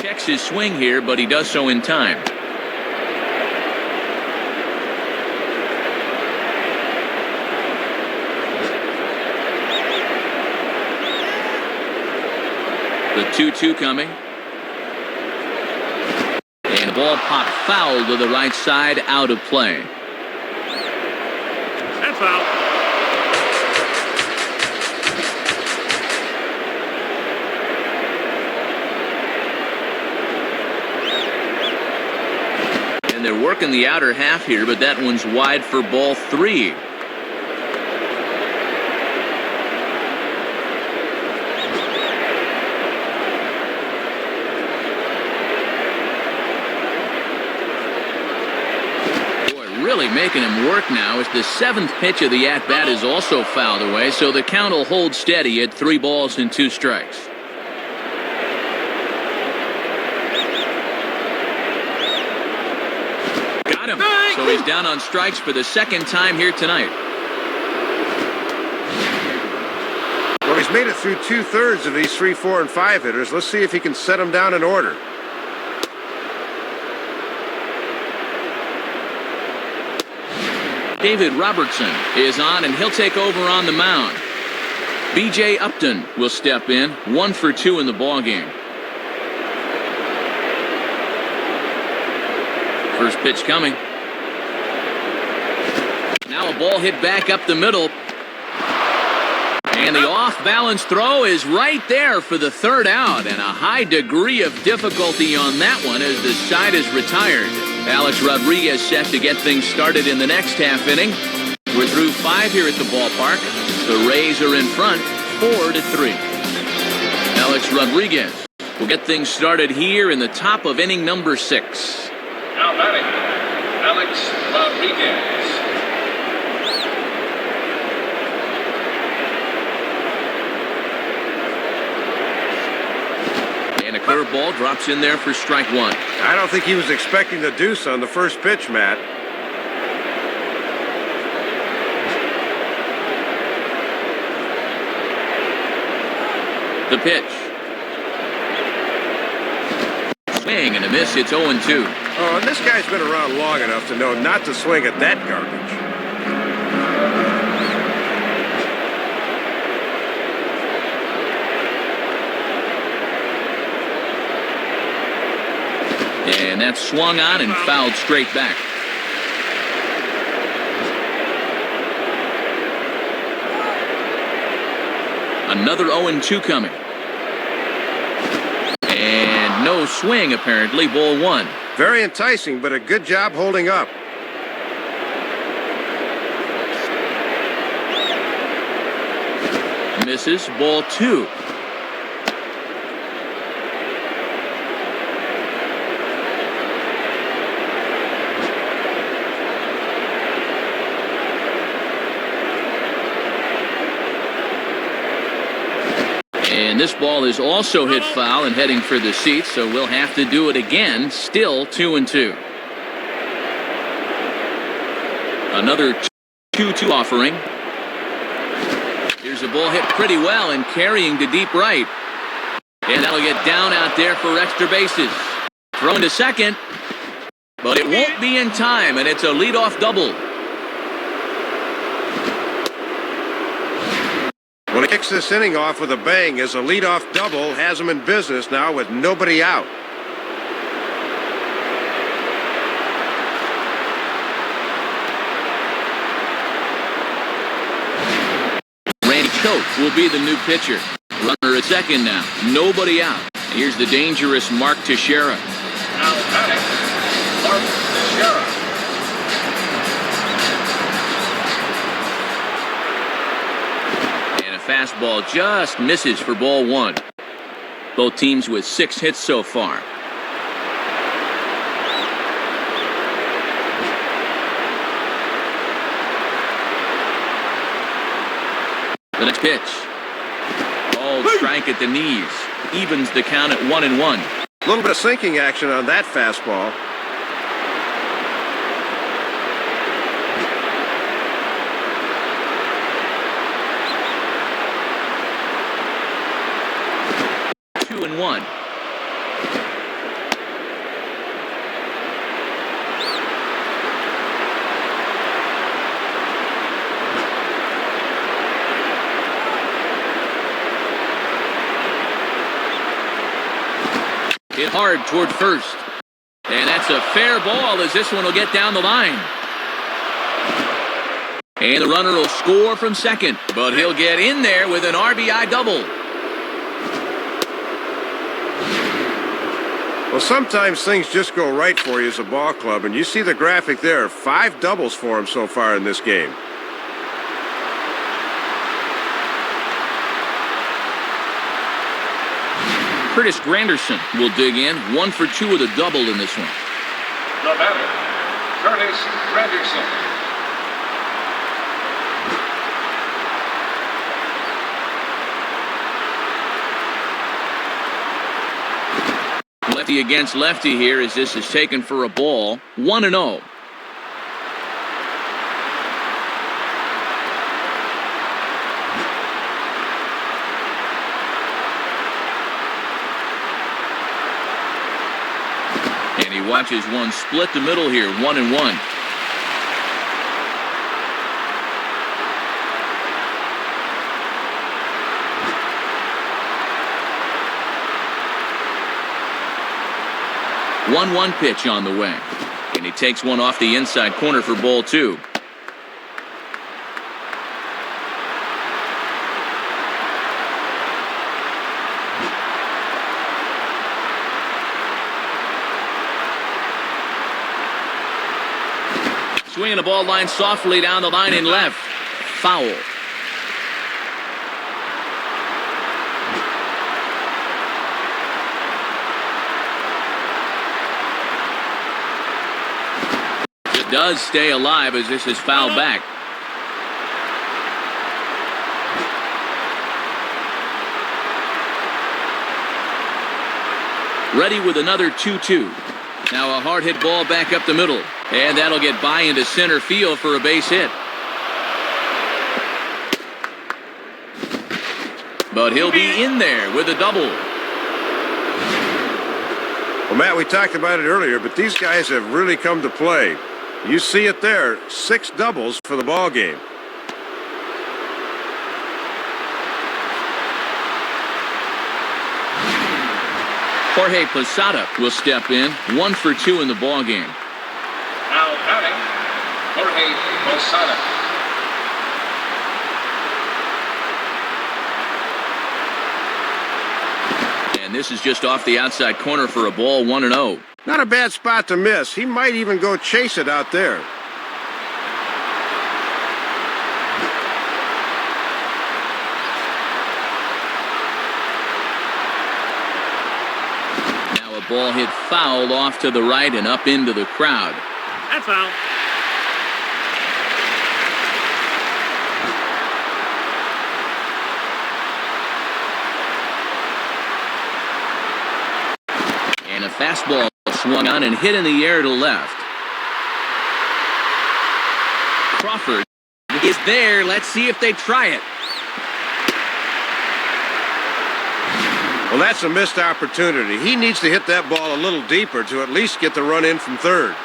Checks his swing here, but he does so in time. The 2-2 coming. And the ball popped foul to the right side, out of play. That's out. And they're working the outer half here, but that one's wide for ball 3. Really making him work now as the 7th pitch of the at-bat is also fouled away, so the count will hold steady at 3 balls and 2 strikes. Got him. So he's down on strikes for the 2nd time here tonight. Well, he's made it through 2/3 of these 3, 4, and 5 hitters. Let's see if he can set them down in order. David Robertson is on, and he'll take over on the mound. B.J. Upton will step in, 1 for 2 in the ballgame. First pitch coming. Now a ball hit back up the middle. And the off-balance throw is right there for the 3rd out, and a high degree of difficulty on that one as the side is retired. Alex Rodriguez set to get things started in the next half inning. We're through 5 here at the ballpark. The Rays are in front, 4-3. Alex Rodriguez will get things started here in the top of inning number 6. Now batting, Alex Rodriguez. And a curveball drops in there for strike 1. I don't think he was expecting the deuce on the first pitch, Matt. The pitch. Swing and a miss. It's 0-2. Oh, and this guy's been around long enough to know not to swing at that garbage. And that's swung on and fouled straight back. Another 0-2 coming. And no swing, apparently. Ball 1. Very enticing, but a good job holding up. Misses. Ball 2. And this ball is also hit foul and heading for the seats, so we'll have to do it again. Still 2-2. Another 2-2 offering. Here's a ball hit pretty well and carrying to deep right. And that'll get down out there for extra bases. Thrown to second, but it won't be in time, and it's a leadoff double. Well, he kicks this inning off with a bang as a leadoff double has him in business now with nobody out. Choate will be the new pitcher. Runner at second now. Nobody out. Here's the dangerous Mark Teixeira. Now batting, Mark Teixeira. And a fastball just misses for ball 1. Both teams with 6 hits so far. The next pitch. Ball strike at the knees. Evens the count at 1-1. A little bit of sinking action on that fastball. Two and one. Hit hard toward first. And that's a fair ball as this one will get down the line. And the runner will score from second, but he'll get in there with an RBI double. Well, sometimes things just go right for you as a ball club, and you see the graphic there. 5 doubles for him so far in this game. Curtis Granderson will dig in. 1 for 2 with a double in this one. The batter, Curtis Granderson. Lefty against lefty here as this is taken for a ball. 1-0. And he watches one split the middle here, 1-1. One pitch on the way. And he takes one off the inside corner for ball 2. Swinging the ball line softly down the line in left. Foul. It does stay alive as this is fouled back. Ready with another 2-2. Now a hard hit ball back up the middle. And that'll get by into center field for a base hit. But he'll be in there with a double. Well, Matt, we talked about it earlier, but these guys have really come to play. You see it there, 6 doubles for the ball game. Jorge Posada will step in. 1 for 2 in the ball game. Now batting, Jorge Posada. And this is just off the outside corner for a ball, 1-0. Not a bad spot to miss. He might even go chase it out there. The ball hit foul off to the right and up into the crowd. That's foul. And a fastball swung on and hit in the air to left. Crawford is there. Let's see if they try it. Well, that's a missed opportunity. He needs to hit that ball a little deeper to at least get the run in from third.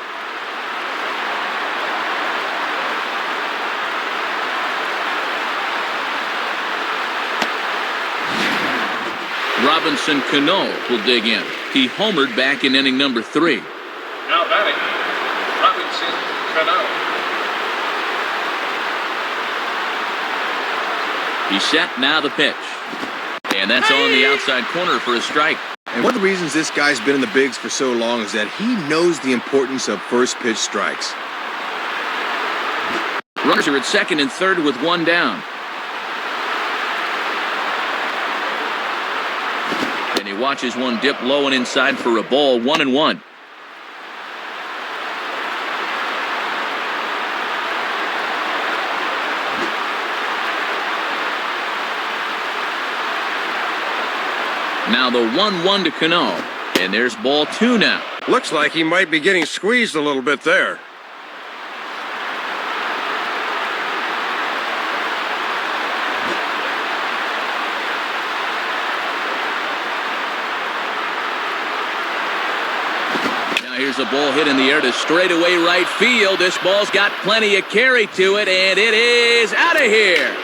Robinson Cano will dig in. He homered back in inning number 3. Now batting, Robinson Cano. He's set, now the pitch. And that's on the outside corner for a strike. And one of the reasons this guy's been in the bigs for so long is that he knows the importance of first pitch strikes. Runners are at second and third with one down. And he watches one dip low and inside for a ball, 1-1. Now the 1-1 to Cano. And there's ball 2 now. Looks like he might be getting squeezed a little bit there. Now here's a ball hit in the air to straightaway right field. This ball's got plenty of carry to it, and it is out of here.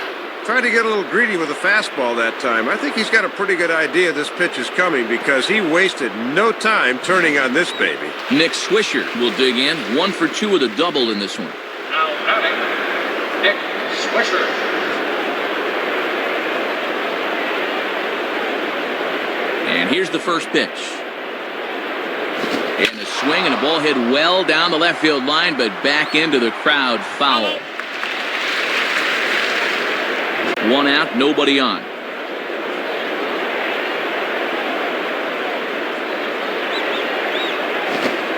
Tried to get a little greedy with the fastball that time. I think he's got a pretty good idea this pitch is coming because he wasted no time turning on this baby. Nick Swisher will dig in. 1 for 2 with a double in this one. Now batting, Nick Swisher. And here's the first pitch. And a swing and a ball hit well down the left field line, but back into the crowd, foul. 1 out, nobody on.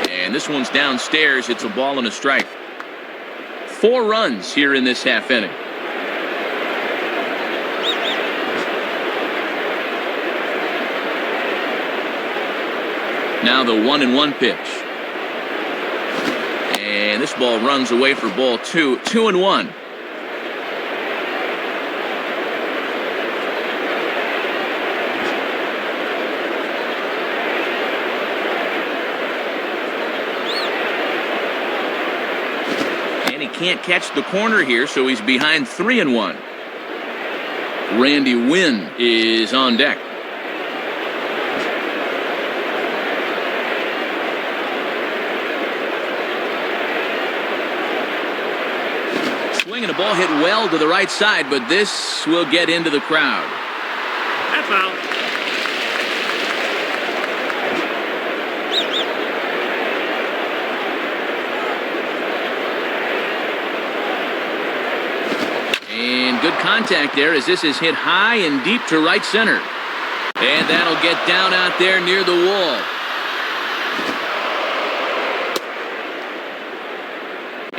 And this one's downstairs. It's a ball and a strike. 4 runs here in this half inning. Now the 1-1 pitch. And this ball runs away for ball 2. 2-1. Can't catch the corner here, so he's behind 3-1. Randy Wynn is on deck. Swing and a ball hit well to the right side, but this will get into the crowd. That's foul. And good contact there as this is hit high and deep to right center. And that'll get down out there near the wall.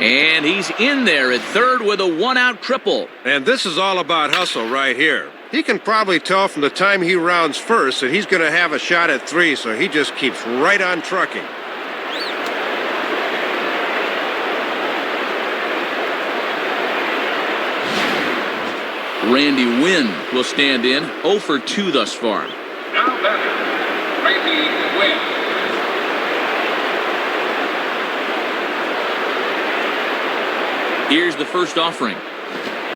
And he's in there at third with a 1-out triple. And this is all about hustle right here. He can probably tell from the time he rounds first that he's going to have a shot at 3, so he just keeps right on trucking. Randy Wynn will stand in, 0 for 2 thus far. Now batting, Randy Wynn. Here's the first offering.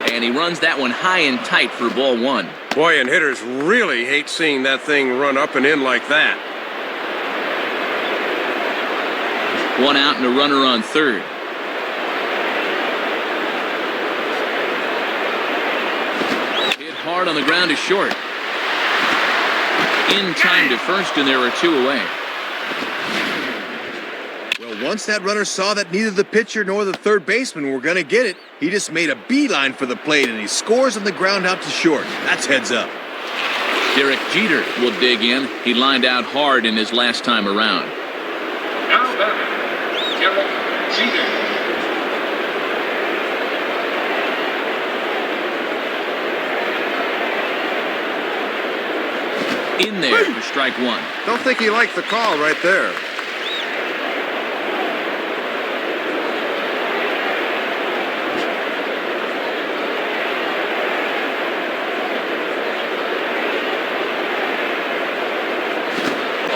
And he runs that one high and tight for ball 1. Boy, and hitters really hate seeing that thing run up and in like that. 1 out and a runner on third. Hard on the ground to short. In time to first, and there are 2 away. Well, once that runner saw that neither the pitcher nor the third baseman were going to get it, he just made a beeline for the plate, and he scores on the ground out to short. That's heads up. Derek Jeter will dig in. He lined out hard in his last time around. Now batting, Derek Jeter. In there for strike one. Don't think he liked the call right there.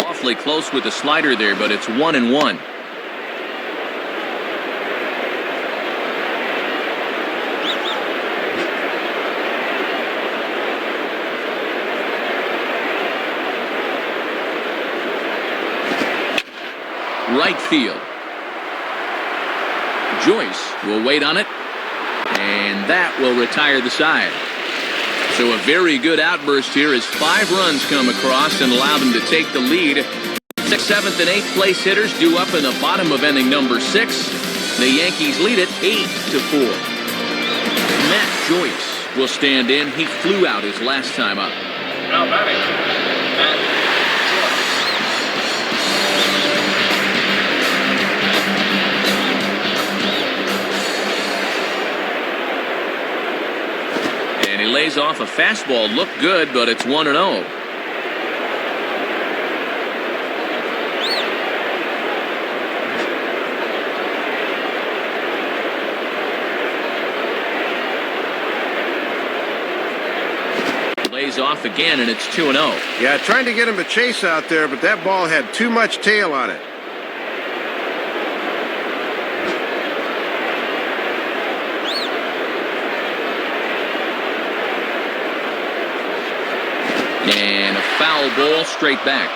Awfully close with the slider there, but it's 1-1. Right field. Joyce will wait on it, and that will retire the side. So a very good outburst here as 5 runs come across and allow them to take the lead. 6th, 7th, and 8th place hitters due up in the bottom of inning number 6. The Yankees lead it 8-4. Matt Joyce will stand in. He flew out his last time up. Now batting, Matt Joyce. And he lays off a fastball. Looked good, but it's 1-0. Lays off again, and it's 2-0. Yeah, trying to get him to chase out there, but that ball had too much tail on it. And a foul ball straight back.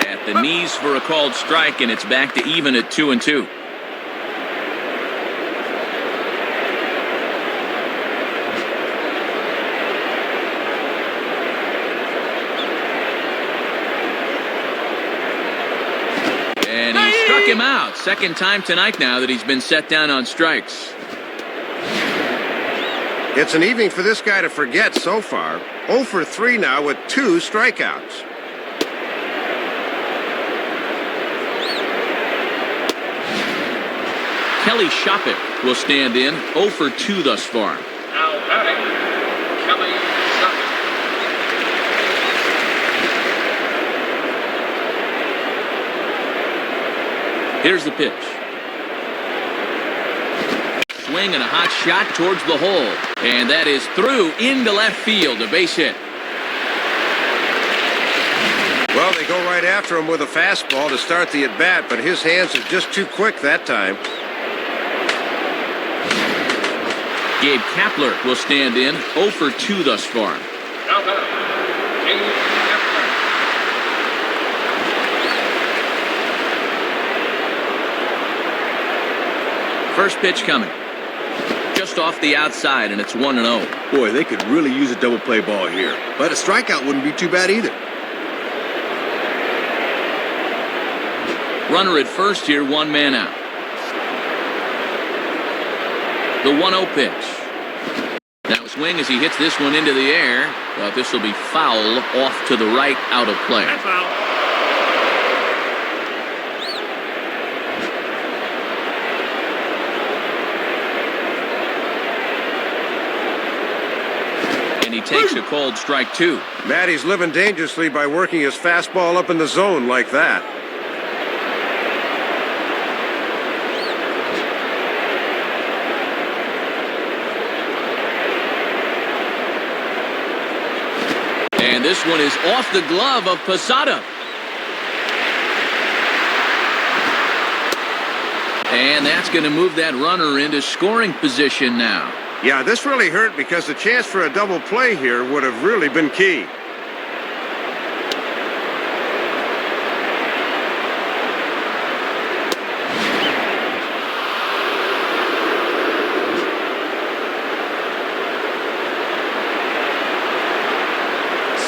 At the knees for a called strike, and it's back to even at 2-2. And he struck him out. Second time tonight now that he's been set down on strikes. It's an evening for this guy to forget so far. 0 for 3 now with 2 strikeouts. Kelly Shopik will stand in. 0 for 2 thus far. Now batting, Kelly Shopik. Here's the pitch. Swing and a hot shot towards the hole. And that is through into left field. A base hit. Well, they go right after him with a fastball to start the at-bat, but his hands are just too quick that time. Gabe Kapler will stand in. 0 for 2 thus far. Now batting, Gabe Kapler. First pitch coming. Just off the outside, and it's 1-0. Boy, they could really use a double play ball here. But a strikeout wouldn't be too bad either. Runner at first here, 1 man out. The 1-0 pitch. Now swing as he hits this one into the air, but this will be foul off to the right, out of play. That's foul. And he takes a called strike 2. Matty's living dangerously by working his fastball up in the zone like that. And this one is off the glove of Posada. And that's going to move that runner into scoring position now. Yeah, this really hurt because the chance for a double play here would have really been key.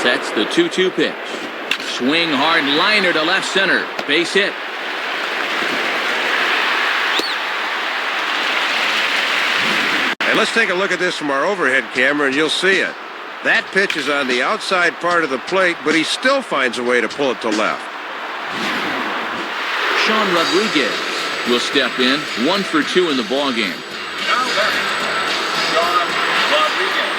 Sets the 2-2 pitch. Swing hard liner to left center. Base hit. And let's take a look at this from our overhead camera, and you'll see it. That pitch is on the outside part of the plate, but he still finds a way to pull it to left. Sean Rodriguez will step in, 1 for 2 in the ballgame. Now batting, Sean Rodriguez.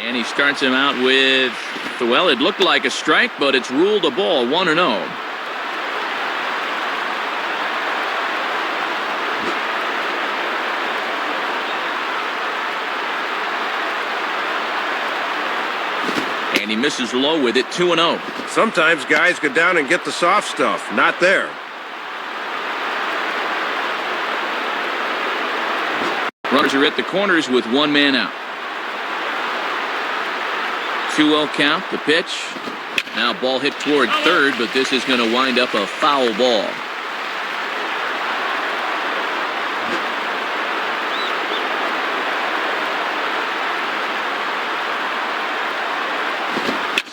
And he starts him out with, well, it looked like a strike, but it's ruled a ball, 1-0. And he misses low with it, 2-0. Sometimes guys go down and get the soft stuff. Not there. Runners are at the corners with 1 man out. 2-0 count, the pitch. Now ball hit toward third, but this is going to wind up a foul ball.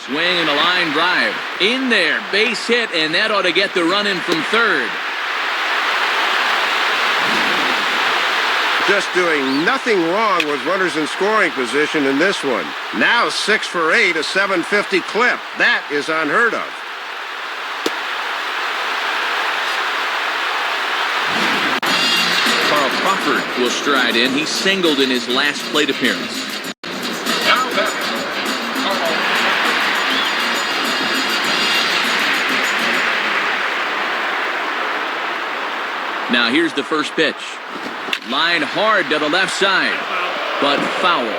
Swing and a line drive. In there, base hit, and that ought to get the run in from third. Just doing nothing wrong with runners in scoring position in this one. Now 6 for 8, a 750 clip. That is unheard of. Carl Crawford will stride in. He singled in his last plate appearance. Now batting, Carl. Now here's the first pitch. Line hard to the left side, but foul.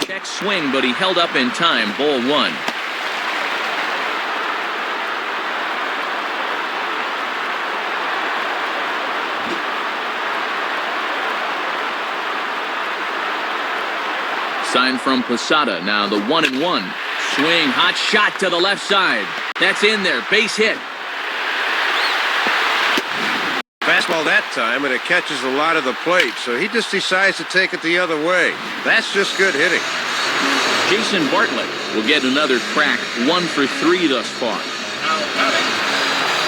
Check swing, but he held up in time. Ball 1. Sign from Posada. Now the 1-1. Swing, hot shot to the left side. That's in there. Base hit. Fastball that time, and it catches a lot of the plate, so he just decides to take it the other way. That's just good hitting. Jason Bartlett will get another crack. 1 for 3 thus far. Now batting,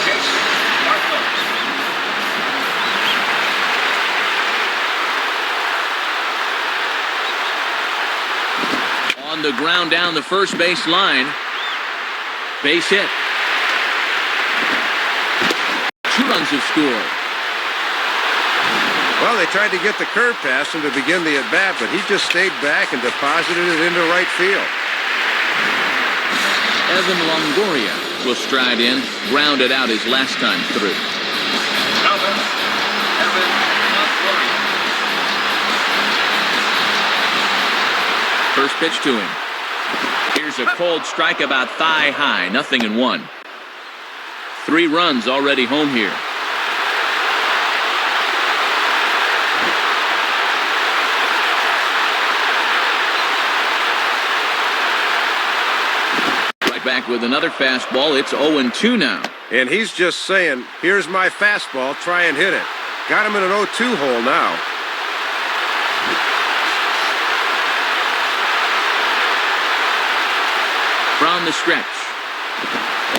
Jason Bartlett. On the ground down the first base line. Base hit. 2 runs have scored. Well, they tried to get the curve past him to begin the at-bat, but he just stayed back and deposited it into right field. Evan Longoria will stride in, grounded out his last time through. Now batting, Evan Longoria. First pitch to him. Here's a cold strike about thigh high. 0-1. 3 runs already home here. Right back with another fastball. It's 0-2 now. And he's just saying, here's my fastball, try and hit it. Got him in an 0-2 hole now. From the stretch.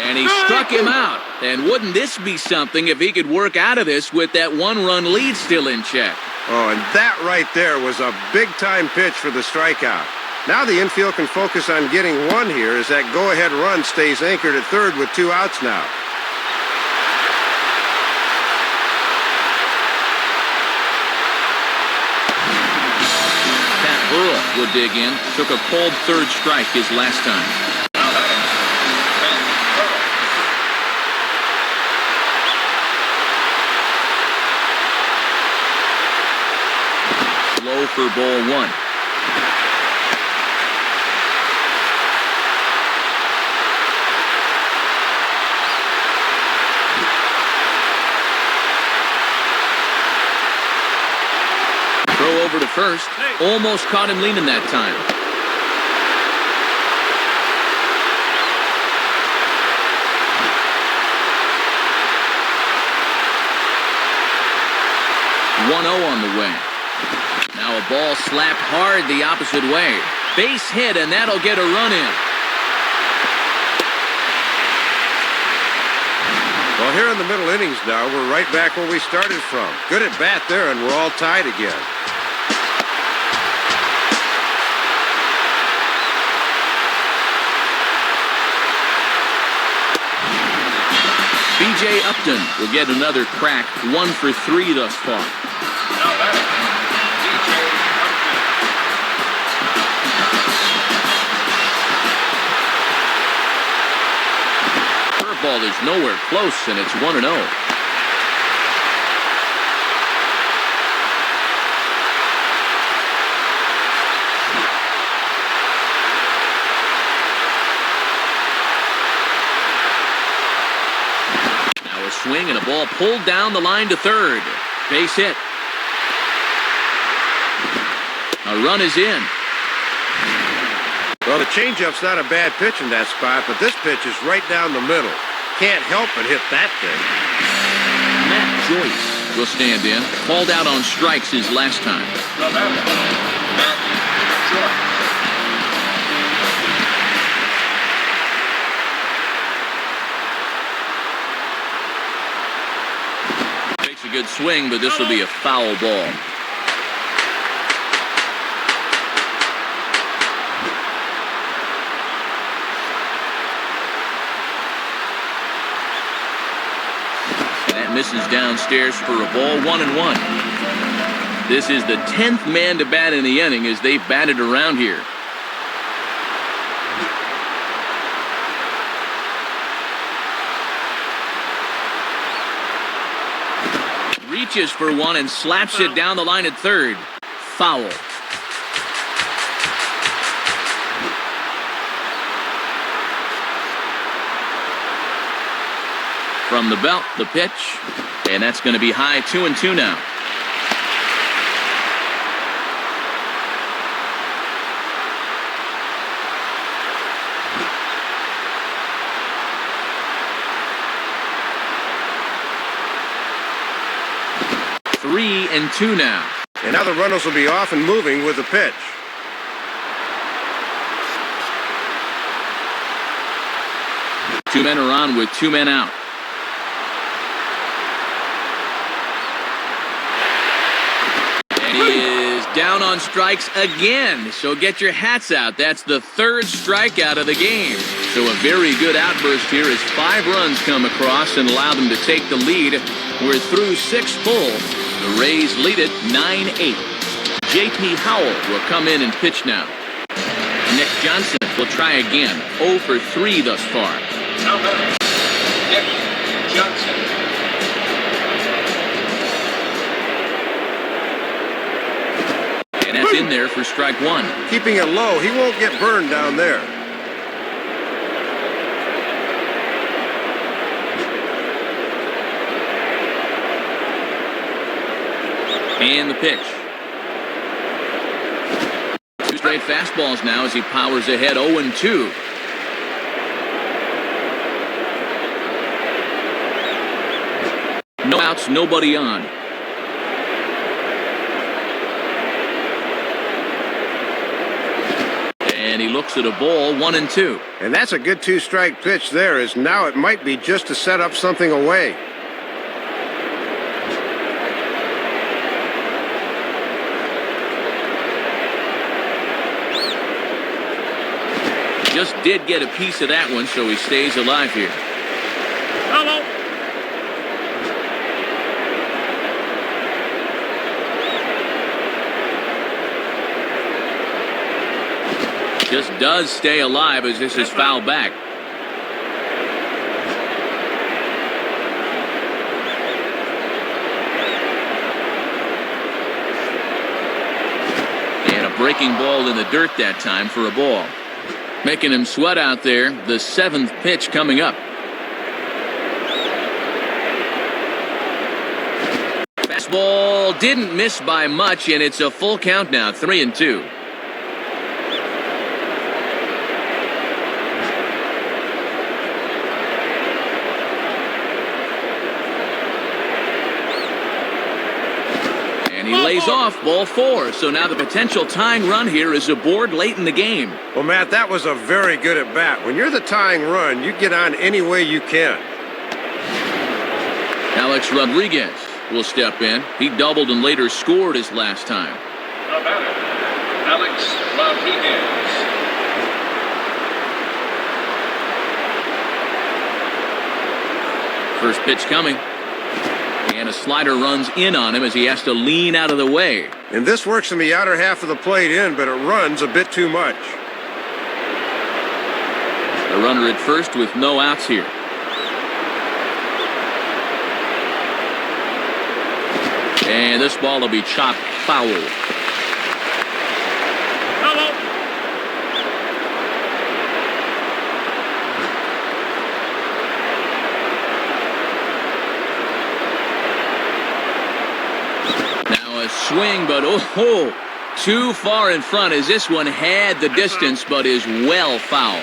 And he struck him out. And wouldn't this be something if he could work out of this with that 1-run lead still in check? Oh, and that right there was a big-time pitch for the strikeout. Now the infield can focus on getting 1 here as that go-ahead run stays anchored at third with 2 outs now. Pat Burrell would dig in. Took a cold third strike his last time. Low for ball 1. Throw over to first. Almost caught him leaning that time. 1-0 on the way. Now a ball slapped hard the opposite way. Base hit, and that'll get a run in. Well, here in the middle innings now, we're right back where we started from. Good at bat there, and we're all tied again. B.J. Upton will get another crack, 1 for 3 thus far. Now batting, B.J. Upton. Curveball is nowhere close, and it's 1-0. Swing and a ball pulled down the line to third. Base hit. A run is in. Well, the changeup's not a bad pitch in that spot, but this pitch is right down the middle. Can't help but hit that thing. Matt Joyce will stand in. Called out on strikes his last time. The batter, Matt Joyce. A good swing, but this will be a foul ball. That misses downstairs for a ball, 1-1. This is the 10th man to bat in the inning as they've batted around here. Reaches for one and slaps it down the line at third. Foul. From the belt, the pitch. And that's going to be high, 2-2 now. Three and two now. And now the runners will be off and moving with the pitch. Two men are on with 2 men out. And he is down on strikes again. So get your hats out. That's the 3rd strikeout of the game. So a very good outburst here as 5 runs come across and allow them to take the lead. We're through 6 full. The Rays lead it 9-8. J.P. Howell will come in and pitch now. Nick Johnson will try again. 0 for 3 thus far. Now batting, Nick Johnson. And that's in there for strike 1. Keeping it low, he won't get burned down there. And the pitch. 2 straight fastballs now as he powers ahead 0-2. No outs, nobody on. And he looks at a ball, 1-2. And that's a good 2-strike pitch there, as now it might be just to set up something away. Just did get a piece of that one, so he stays alive here. Hello. Just does stay alive as this is fouled back. And a breaking ball in the dirt that time for a ball. Making him sweat out there. The 7th pitch coming up. Fastball didn't miss by much, and it's a full count now, 3-2. he lays off ball 4. So now the potential tying run here is aboard late in the game. Well, Matt, that was a very good at bat. When you're the tying run, you get on any way you can. Alex Rodriguez will step in. He doubled and later scored his last time. The batter, Alex Rodriguez. First pitch coming. And a slider runs in on him as he has to lean out of the way. And this works in the outer half of the plate in, but it runs a bit too much. The runner at first with no outs here. And this ball will be chopped foul. Hello. Now a swing, but oh, too far in front as this one had the distance but is well foul.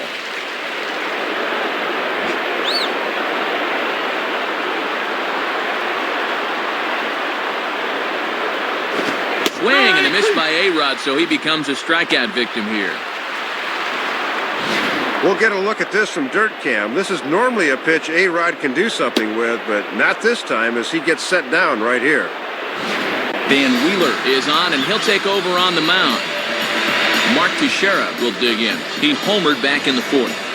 Swing and a miss by A-Rod, so he becomes a strikeout victim here. We'll get a look at this from Dirt Cam. This is normally a pitch A-Rod can do something with, but not this time as he gets set down right here. Dan Wheeler is on, and he'll take over on the mound. Mark Teixeira will dig in. He homered back in the 4th.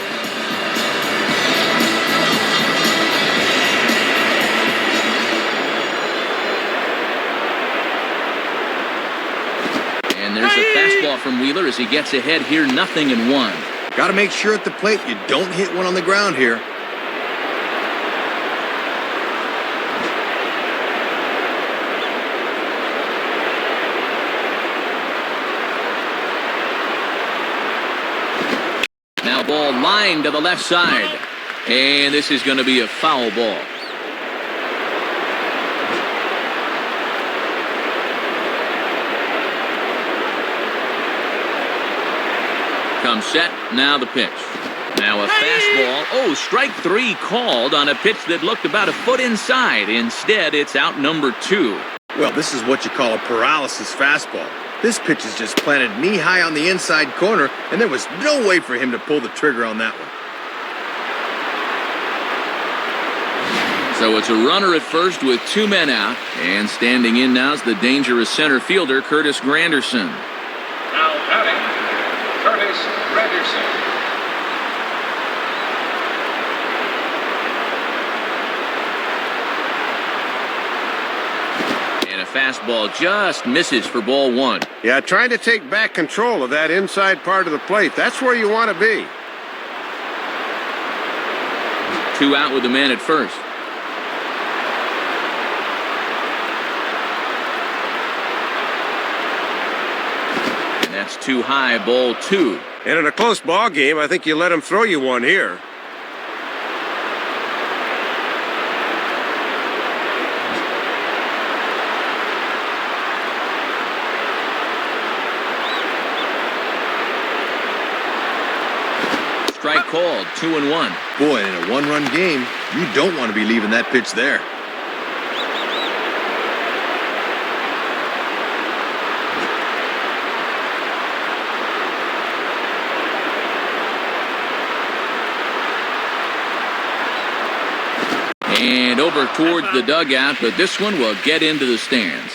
And there's a fastball from Wheeler as he gets ahead here, 0-1. Got to make sure at the plate you don't hit one on the ground here. Now ball lined to the left side. And this is going to be a foul ball. Comes set, now the pitch. Now a fastball. Oh, strike 3 called on a pitch that looked about a foot inside. Instead, it's out number 2. Well, this is what you call a paralysis fastball. This pitch is just planted knee-high on the inside corner, and there was no way for him to pull the trigger on that one. So it's a runner at first with 2 men out. And standing in now is the dangerous center fielder, Curtis Granderson. Now batting, Curtis Granderson. And a fastball just misses for ball 1. Yeah, trying to take back control of that inside part of the plate. That's where you want to be. 2 out with a man at first. And that's too high, ball 2. And in a close ball game, I think you let him throw you one here. Strike called, 2-1. Boy, in a one-run game, you don't want to be leaving that pitch there. And over towards the dugout, but this one will get into the stands.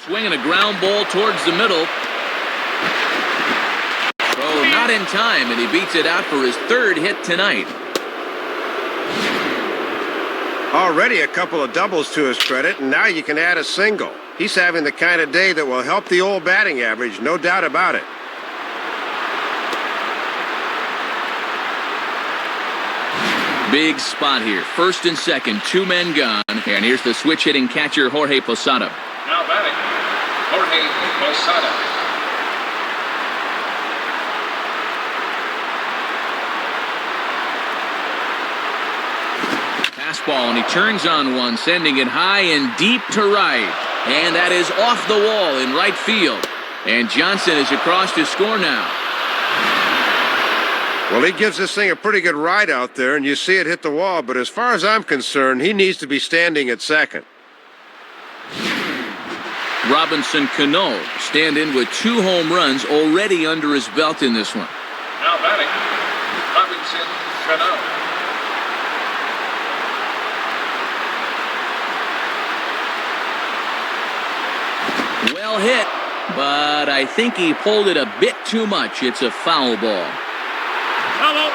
Swinging a ground ball towards the middle. Oh, not in time, and he beats it out for his 3rd hit tonight. Already a couple of doubles to his credit, and now you can add a single. He's having the kind of day that will help the old batting average, no doubt about it. Big spot here. 1st and 2nd, 2 men gone. And here's the switch-hitting catcher, Jorge Posada. Now batting, Jorge Posada. Fastball, and he turns on one, sending it high and deep to right. And that is off the wall in right field. And Johnson is across to score now. Well, he gives this thing a pretty good ride out there, and you see it hit the wall, but as far as I'm concerned, he needs to be standing at second. Robinson Cano stand in with 2 home runs already under his belt in this one. Now batting, Robinson Cano. Well hit, but I think he pulled it a bit too much. It's a foul ball. Hello.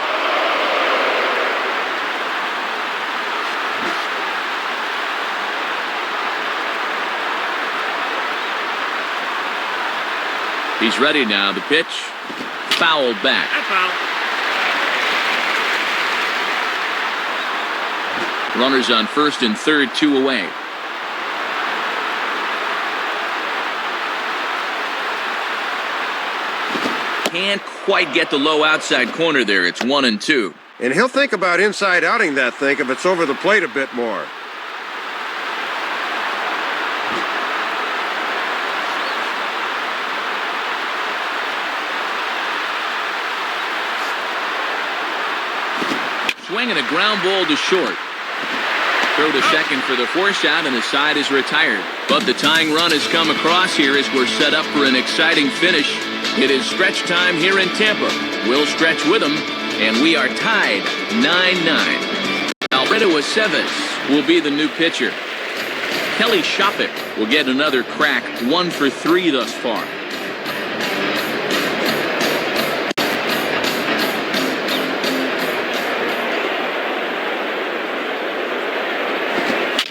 He's ready now. The pitch, fouled back. That's foul. Runners on first and third, 2 away. Can't quite get the low outside corner there. It's 1-2. And he'll think about inside outing that thing if it's over the plate a bit more. Swinging a ground ball to short. Throw to second for the force out, and the side is retired. But the tying run has come across here as we're set up for an exciting finish. It is stretch time here in Tampa. We'll stretch with them, and we are tied 9-9. Alfredo Aceves will be the new pitcher. Kelly Shoppett will get another crack, 1 for 3 thus far.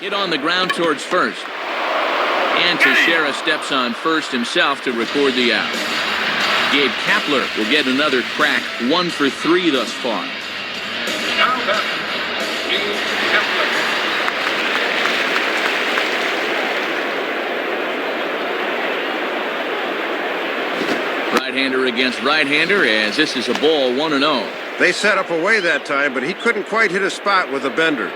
Hit on the ground towards first. And Teixeira steps on first himself to record the out. Gabe Kapler will get another crack, 1 for 3 thus far. Now batting, Gabe Kapler. Right-hander against right-hander, as this is a ball, 1-0. They set up away that time, but he couldn't quite hit a spot with a bender.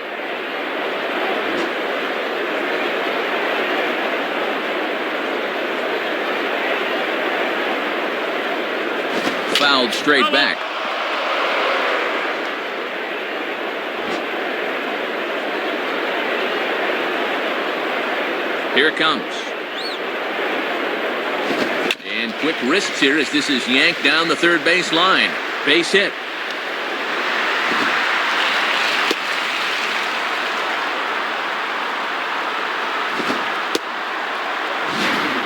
Fouled straight back. Here it comes. And quick wrists here as this is yanked down the third base line. Base hit.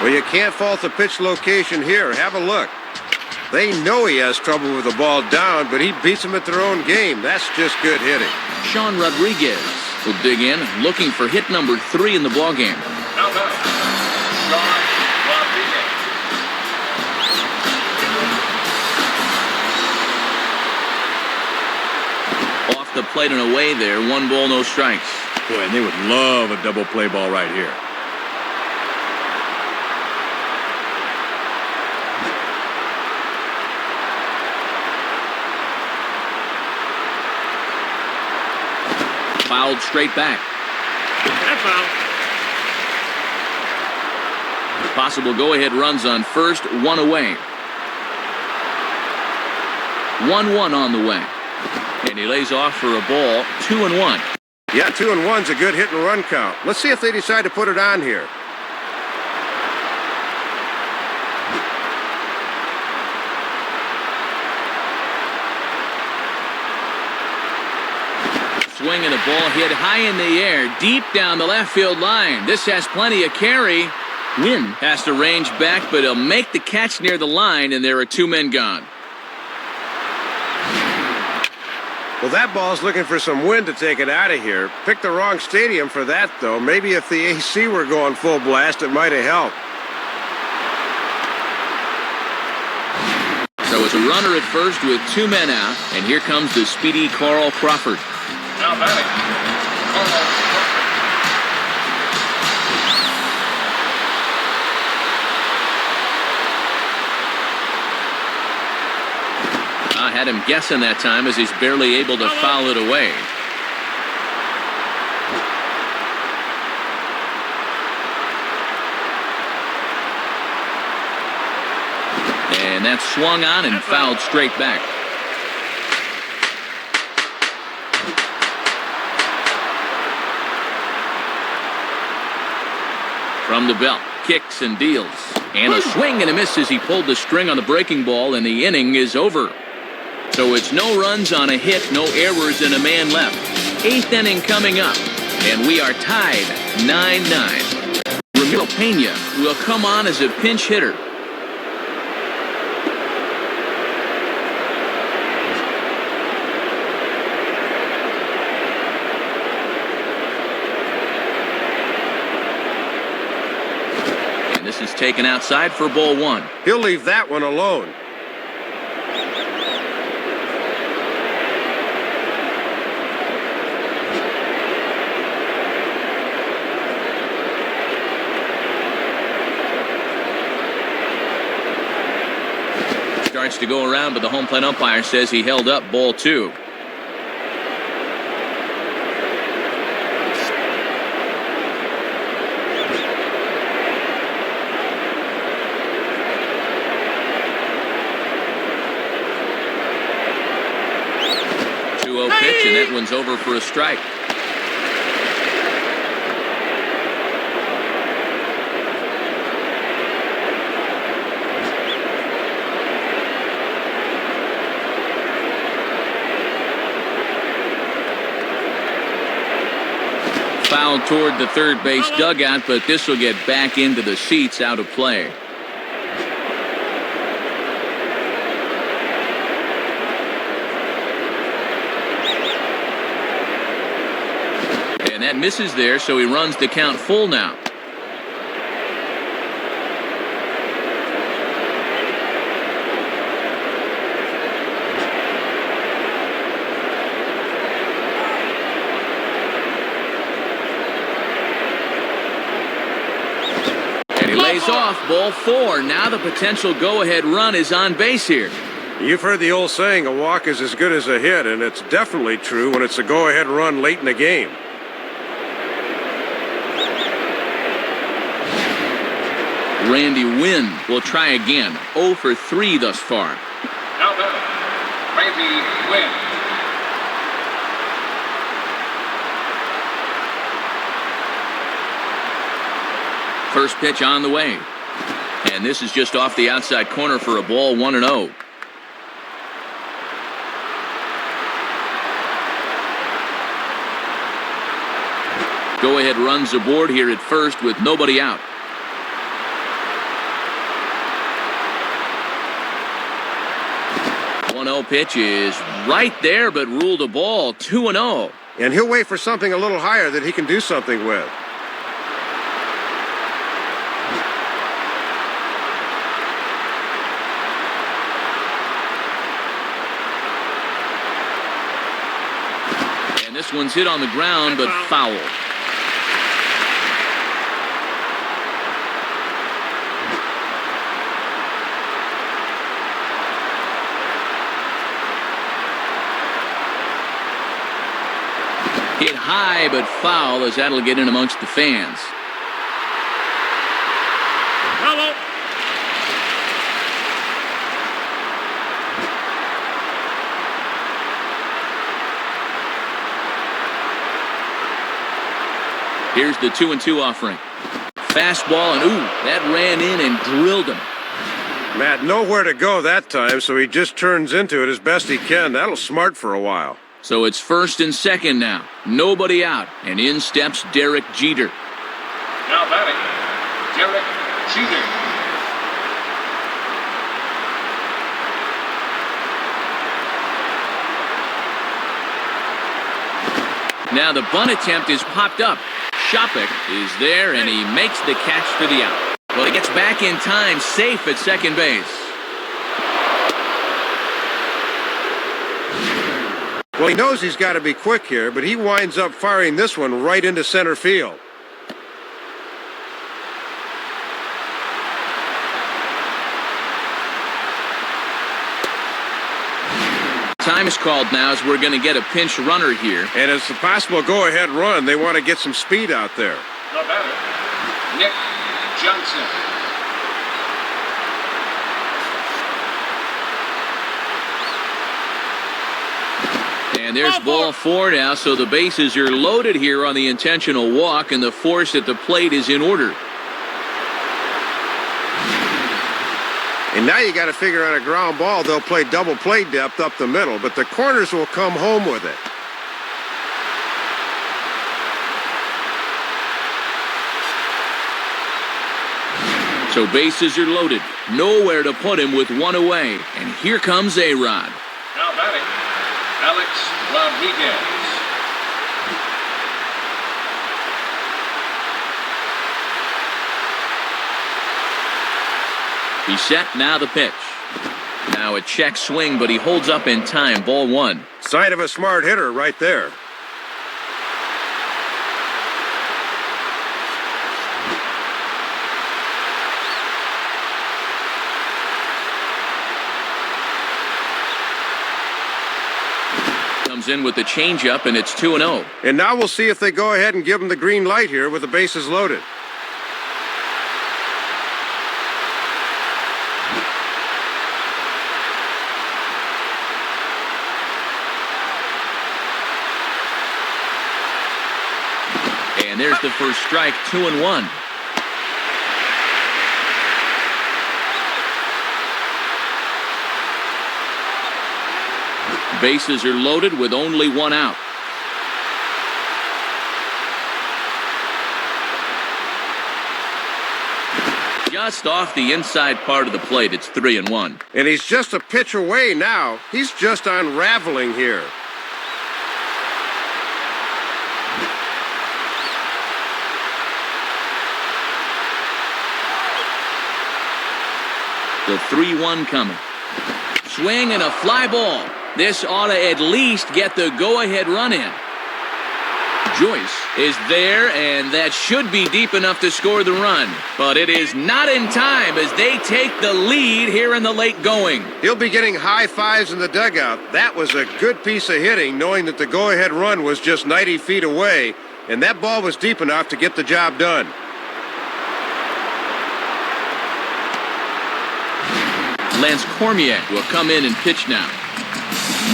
Well, you can't fault the pitch location here. Have a look. They know he has trouble with the ball down, but he beats them at their own game. That's just good hitting. Sean Rodriguez will dig in, looking for hit number 3 in the ballgame. Now batting, Sean Rodriguez. Off the plate and away there, 1 ball, no strikes. Boy, and they would love a double play ball right here. Fouled straight back. That's foul. Possible go-ahead runs on first, 1 away. 1-1 on the way. And he lays off for a ball, 2-1. Yeah, 2-1's a good hit and run count. Let's see if they decide to put it on here. Swing and a ball hit high in the air, deep down the left field line. This has plenty of carry. Wynn has to range back, but he'll make the catch near the line, and there are 2 men gone. Well, that ball's looking for some wind to take it out of here. Picked the wrong stadium for that, though. Maybe if the AC were going full blast, it might have helped. So it's a runner at first with 2 men out, and here comes the speedy Carl Crawford. Now batting, Carl Crawford. I had him guessing that time as he's barely able to foul it away. And that's swung on and fouled straight back. From the belt, kicks and deals. And a swing and a miss as he pulled the string on the breaking ball, and the inning is over. So it's no runs on a hit, no errors, and a man left. 8th inning coming up, and we are tied 9-9. Ramiro Pena will come on as a pinch hitter. This is taken outside for ball 1. He'll leave that one alone. Starts to go around, but the home plate umpire says he held up ball 2. Pitch, and that one's over for a strike. Foul toward the third base dugout, but this will get back into the seats, out of play. And that misses there, so he runs the count full now. And he lays off ball 4. Now the potential go-ahead run is on base here. You've heard the old saying, a walk is as good as a hit, and it's definitely true when it's a go-ahead run late in the game. Randy Wynn will try again. 0 for 3 thus far. Now batting, Randy Wynn. First pitch on the way. And this is just off the outside corner for a ball, 1-0. Go-ahead runs aboard here at first with nobody out. 1-0 pitch is right there, but ruled a ball, 2-0. And he'll wait for something a little higher that he can do something with. And this one's hit on the ground, but foul. Hit high, but foul, as that'll get in amongst the fans. Hello. Here's the 2-2 offering. Fastball, and ooh, that ran in and drilled him. Matt, nowhere to go that time, so he just turns into it as best he can. That'll smart for a while. So it's first and second now. Nobody out, and in steps Derek Jeter. Now batting, Derek Jeter. Now the bunt attempt is popped up. Shopik is there, and he makes the catch for the out. Well, he gets back in time, safe at second base. Well, he knows he's got to be quick here, but he winds up firing this one right into center field. Time is called now as we're going to get a pinch runner here. And it's a possible go-ahead run. They want to get some speed out there. The batter, Nick Johnson. And there's ball 4 now, so the bases are loaded here on the intentional walk, and the force at the plate is in order. And now you got to figure on a ground ball, they'll play double play depth up the middle, but the corners will come home with it. So bases are loaded. Nowhere to put him with one away. And here comes A-Rod. Now batting, Alex Rodriguez. He's set, now the pitch. Now a check swing, but he holds up in time. Ball one. Sign of a smart hitter right there. Comes in with the changeup, and it's 2-0. And now we'll see if they go ahead and give him the green light here with the bases loaded. And there's the first strike, 2-1. Bases are loaded with only one out. Just off the inside part of the plate, it's 3-1. And he's just a pitch away now. He's just unraveling here. The 3-1 coming. Swing and a fly ball. This ought to at least get the go-ahead run in. Joyce is there, and that should be deep enough to score the run. But it is not in time as they take the lead here in the late going. He'll be getting high fives in the dugout. That was a good piece of hitting, knowing that the go-ahead run was just 90 feet away, and that ball was deep enough to get the job done. Lance Cormier will come in and pitch now.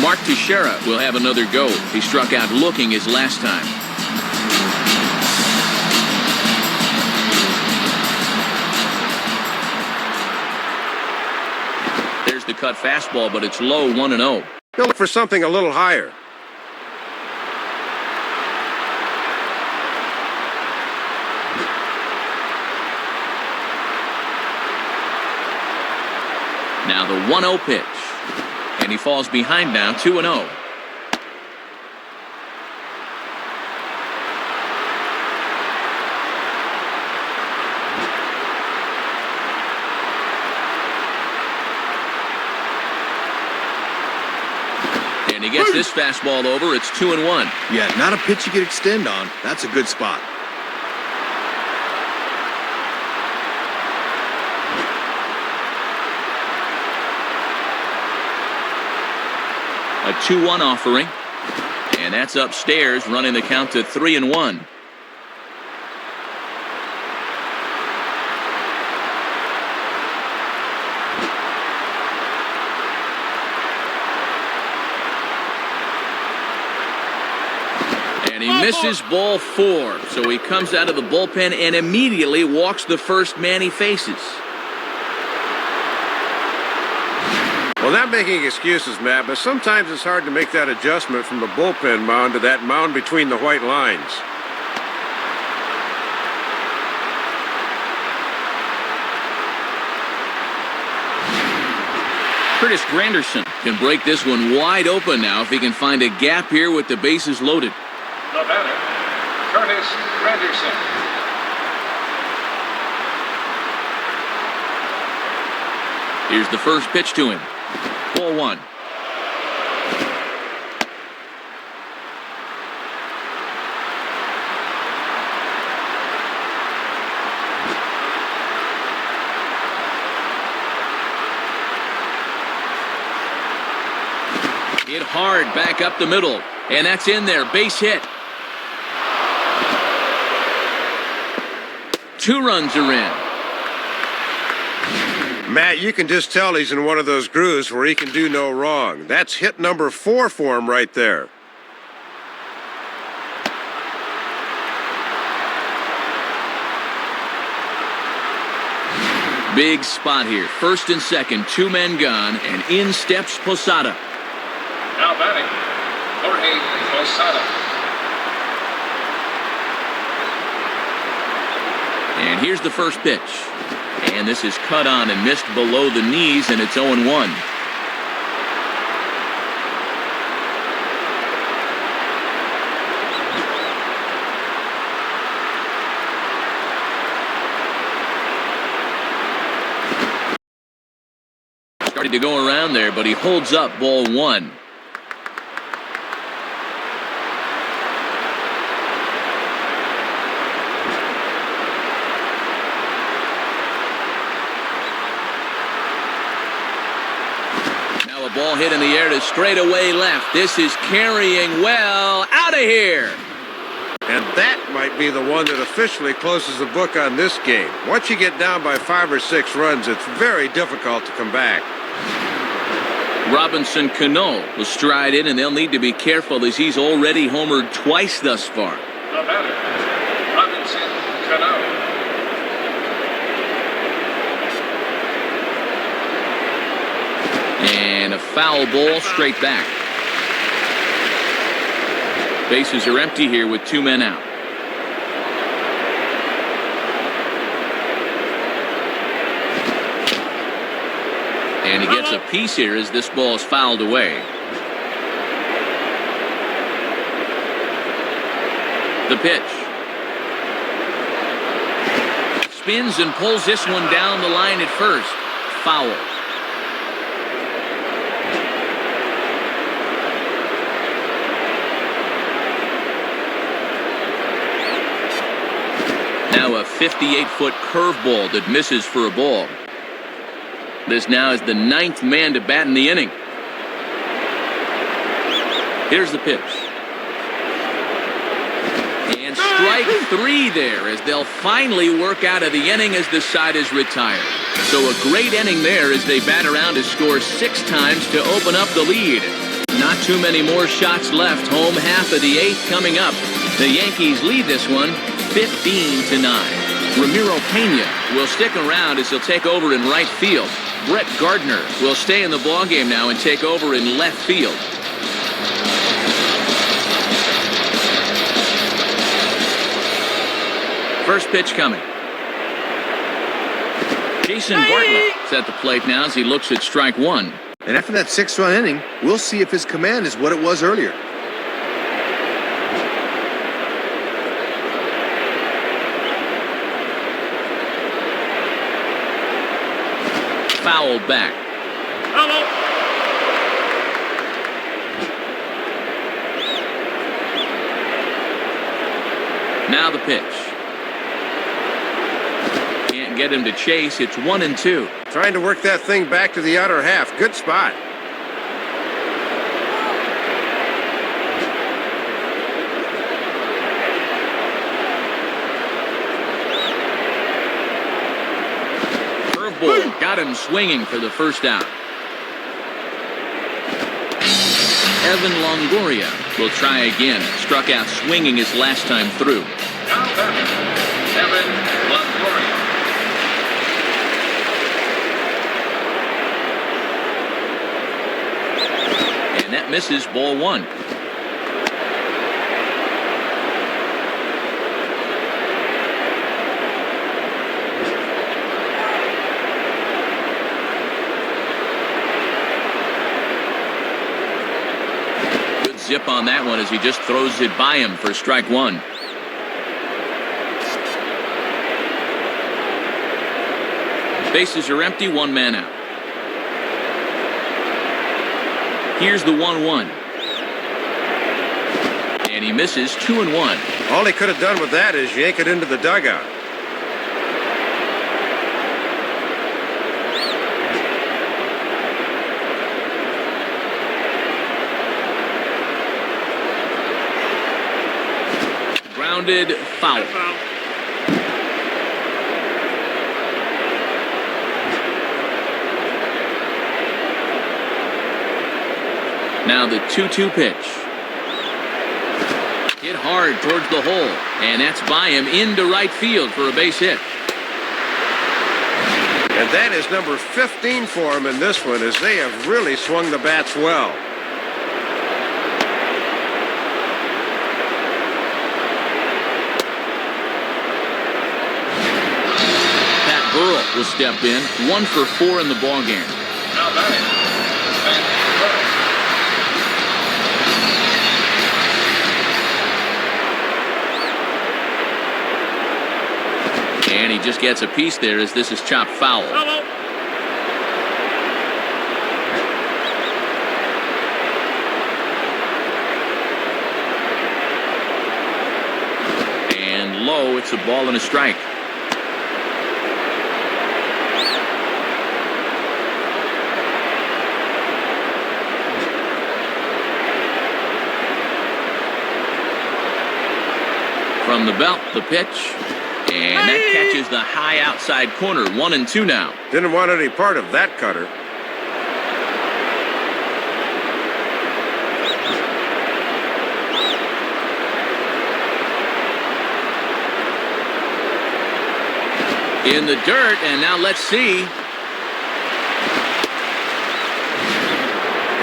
Mark Teixeira will have another go. He struck out looking his last time. There's the cut fastball, but it's low, 1-0. He'll look for something a little higher. Now the 1-0 pitch. And he falls behind now, 2-0. And he gets this fastball over. It's 2-1. Yeah, not a pitch you could extend on. That's a good spot. A 2-1 offering. And that's upstairs, running the count to 3-1. And he misses ball 4. So he comes out of the bullpen and immediately walks the first man he faces. Well, not making excuses, Matt, but sometimes it's hard to make that adjustment from the bullpen mound to that mound between the white lines. Curtis Granderson can break this one wide open now if he can find a gap here with the bases loaded. The batter, Curtis Granderson. Here's the first pitch to him. Ball 1. Hit hard back up the middle. And that's in there. Base hit. 2 runs are in. Matt, you can just tell he's in one of those grooves where he can do no wrong. That's hit number 4 for him right there. Big spot here. First and second, two men gone, and in steps Posada. Now batting, Jorge Posada. And here's the first pitch. And this is cut on and missed below the knees, and it's 0-1. Starting to go around there, but he holds up ball one. Now a ball hit in the air to straightaway left. This is carrying well. Out of here. And that might be the one that officially closes the book on this game. Once you get down by 5 or 6 runs, it's very difficult to come back. Robinson Cano will stride in, and they'll need to be careful as he's already homered twice thus far. The batter, Robinson Cano. And a foul ball straight back. Bases are empty here with two men out. And he gets a piece here as this ball is fouled away. The pitch. Spins and pulls this one down the line at first. Foul. Now a 58-foot curveball that misses for a ball. This now is the 9th man to bat in the inning. Here's the pitch. And strike 3 there as they'll finally work out of the inning as the side is retired. So a great inning there as they bat around to score 6 times to open up the lead. Not too many more shots left. Home half of the 8th coming up. The Yankees lead this one 15-9. Ramiro Pena will stick around as he'll take over in right field. Brett Gardner will stay in the ballgame now and take over in left field. First pitch coming. Jason Bartlett is at the plate now as he looks at strike one. And after that 6-run inning, we'll see if his command is what it was earlier. Foul back. Hello. Now the pitch. Can't get him to chase. It's 1-2. Trying to work that thing back to the outer half. Good spot. Curveball got him swinging for the first out. Evan Longoria will try again. Struck out swinging his last time through. Now batting, Evan Longoria. And that misses ball one. Good zip on that one as he just throws it by him for strike one. Bases are empty, one man out. Here's the 1-1. And he misses 2-1. All he could have done with that is yank it into the dugout. Grounded foul. Foul. Now the 2-2 pitch. Hit hard towards the hole, and that's by him into right field for a base hit. And that is number 15 for him in this one, as they have really swung the bats well. Burrell will step in, 1 for 4 in the ballgame. Now batting, Van Burrell. And he just gets a piece there as this is chopped foul. Hello. And low, it's a ball and a strike. From the belt, the pitch, and that catches the high outside corner. 1-2 now. Didn't want any part of that cutter. In the dirt, and now let's see.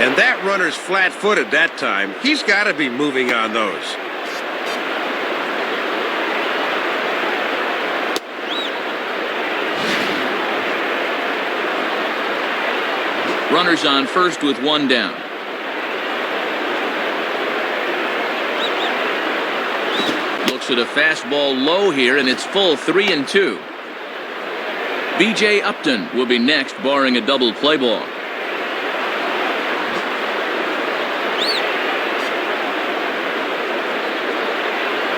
And that runner's flat-footed that time. He's got to be moving on those. Runners on first with 1 down. Looks at a fastball low here, and it's full 3-2. B.J. Upton will be next, barring a double play ball.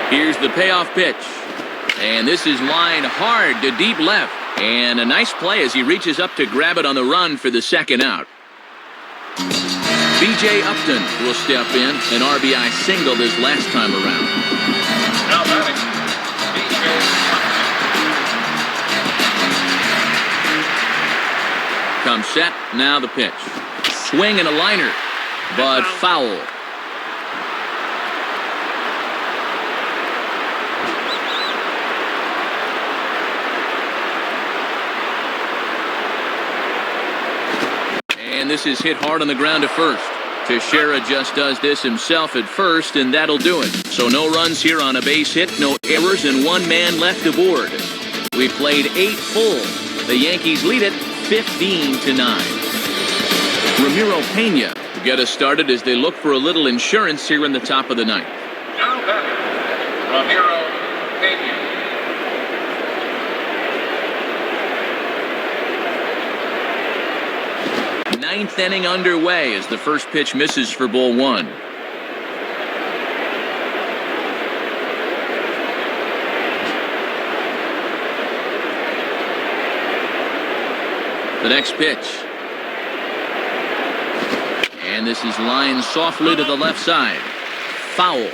Here's the payoff pitch. And this is lined hard to deep left. And a nice play as he reaches up to grab it on the run for the second out. B.J. Upton will step in, an RBI single this last time around. Now batting, B.J. Comes set, now the pitch. Swing and a liner, but foul. And this is hit hard on the ground to first. Teixeira just does this himself at first, and that'll do it. So no runs here on a base hit, no errors, and 1 man left aboard. We played 8 full. The Yankees lead it 15-9. Ramiro Pena will get us started as they look for a little insurance here in the top of the 9th. Now batting, Ramiro Pena. Ninth inning underway as the first pitch misses for ball 1. The next pitch. And this is lined softly to the left side. Foul.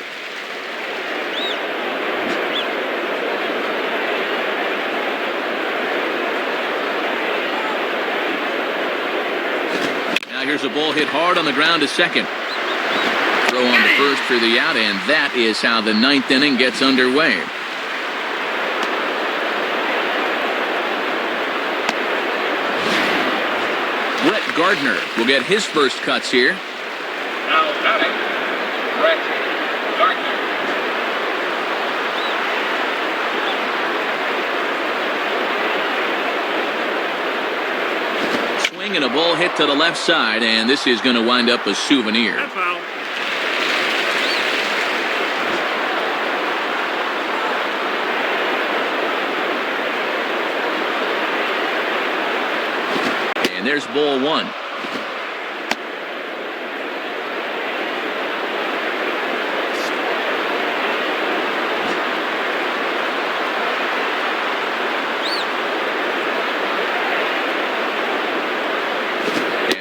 Here's a ball hit hard on the ground to second. Throw on to first for the out, and that is how the 9th inning gets underway. Brett Gardner will get his first cuts here. Now batting, Brett Gardner. And a ball hit to the left side, and this is going to wind up a souvenir. That's foul. And there's ball 1.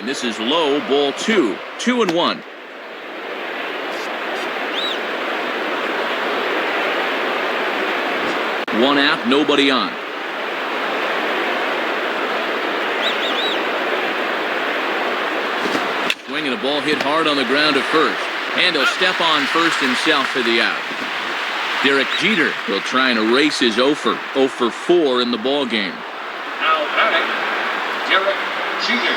This is low, ball 2. 2-1. One out, nobody on. Swinging a ball hit hard on the ground to first. And he'll step on first himself for the out. Derek Jeter will try and erase his 0 for 4 in the ball game. Now batting, Derek Jeter.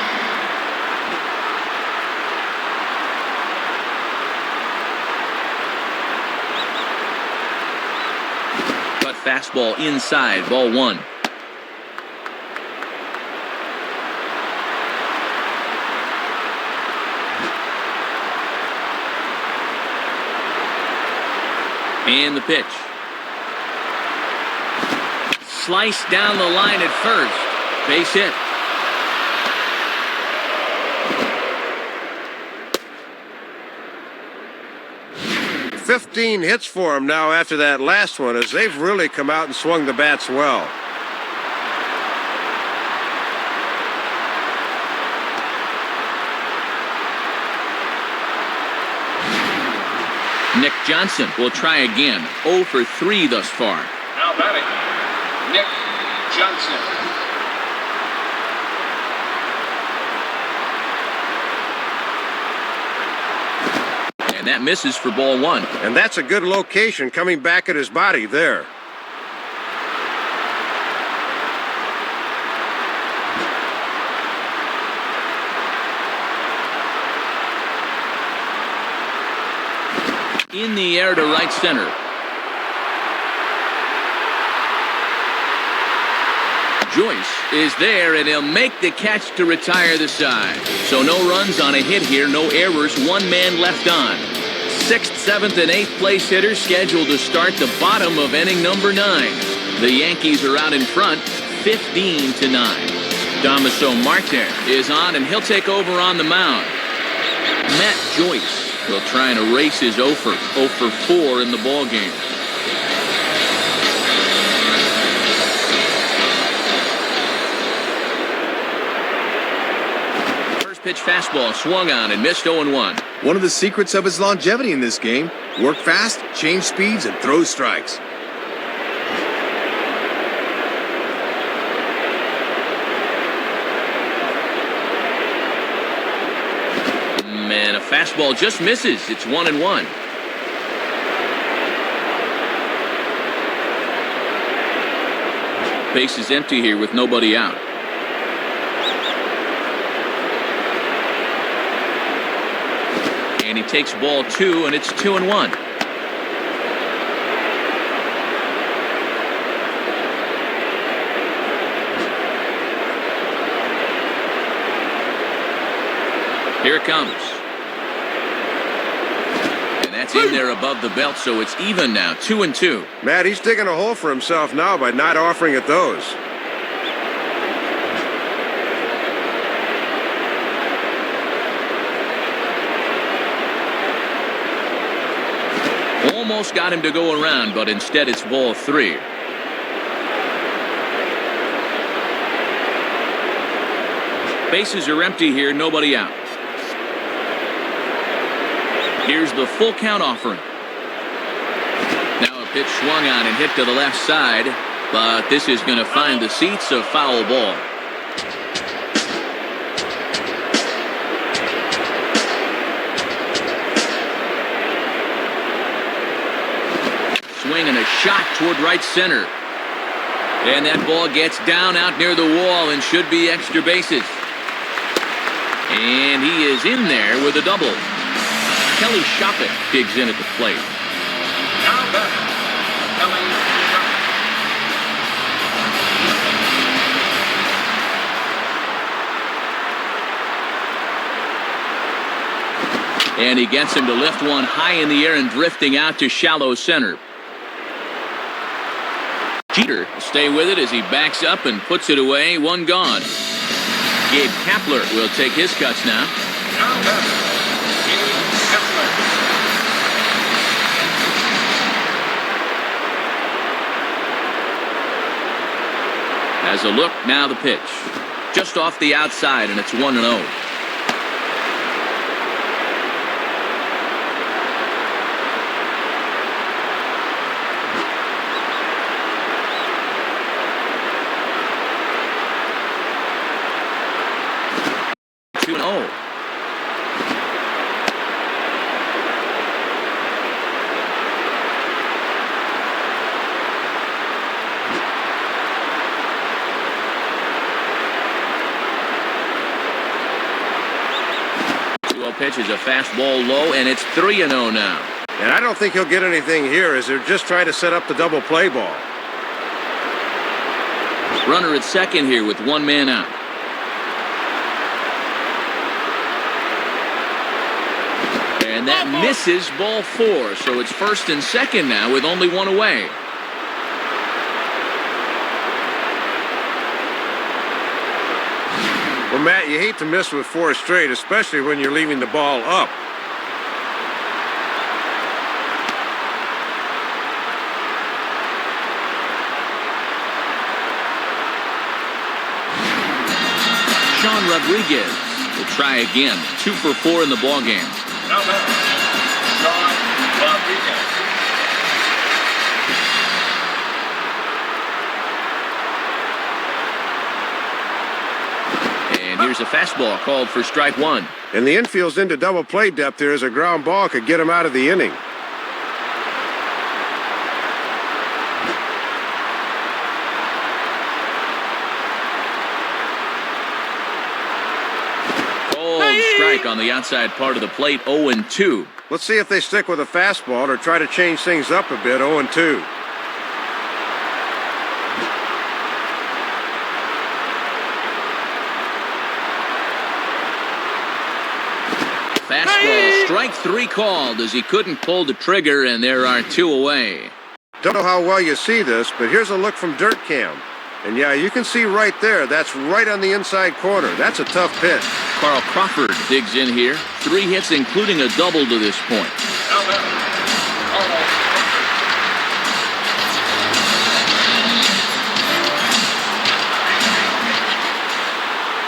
Cut fastball inside, ball one. And the pitch. Sliced down the line at first. Base hit. "15 hits for him now after that last one, as they've really come out and swung the bats well. Nick Johnson will try again. 0 for 3 thus far. Now batting, Nick Johnson. And that misses for ball one. And that's a good location coming back at his body there. In the air to right center. Joyce is there, and he'll make the catch to retire the side. So no runs on a hit here, no errors, one man left on. 6th, 7th, and 8th place hitters scheduled to start the bottom of inning number 9. The Yankees are out in front, 15-9. Damaso Marte is on, and he'll take over on the mound. Matt Joyce will try and erase his 0 for 4 in the ballgame. First pitch fastball swung on and missed 0-1. One of the secrets of his longevity in this game: work fast, change speeds, and throw strikes. Man, a fastball just misses. It's 1-1. Base is empty here with nobody out. And he takes ball 2, and it's 2-1. Here it comes. And that's in there above the belt, so it's even now, 2-2. Matt, he's digging a hole for himself now by not offering at those. Almost got him to go around, but instead it's ball 3. Bases are empty here, nobody out. Here's the full count offering. Now a pitch swung on and hit to the left side, but this is going to find the seats, a foul ball. Swing and a shot toward right center. And that ball gets down out near the wall and should be extra bases. And he is in there with a double. Kelly Shoppett digs in at the plate. Now batting, Kelly Shoppett. And he gets him to lift one high in the air and drifting out to shallow center. Jeter will stay with it as he backs up and puts it away. One gone. Gabe Kapler will take his cuts now. Now batting, Gabe Kapler. As a look, now the pitch. Just off the outside, and it's 1-0. 2-0 pitch is a fastball low, and it's 3-0 now. And I don't think he'll get anything here as they're just trying to set up the double play ball. Runner at second here with one man out. And that misses ball 4, so it's first and second now with only one away. Well, Matt, you hate to miss with 4 straight, especially when you're leaving the ball up. Sean Rodriguez will try again. 2 for 4 in the ballgame. Now batting, Sean Rodriguez. And here's a fastball called for strike 1. And the infield's into double play depth here as a ground ball could get him out of the inning. Strike on the outside part of the plate, 0-2. Let's see if they stick with a fastball or try to change things up a bit, 0-2. Fastball, strike 3 called as he couldn't pull the trigger, and there are 2 away. Don't know how well you see this, but here's a look from Dirt Cam. And yeah, you can see right there, that's right on the inside corner. That's a tough pitch. Carl Crawford digs in here. 3 hits, including a double to this point. Now batting, Carl Crawford.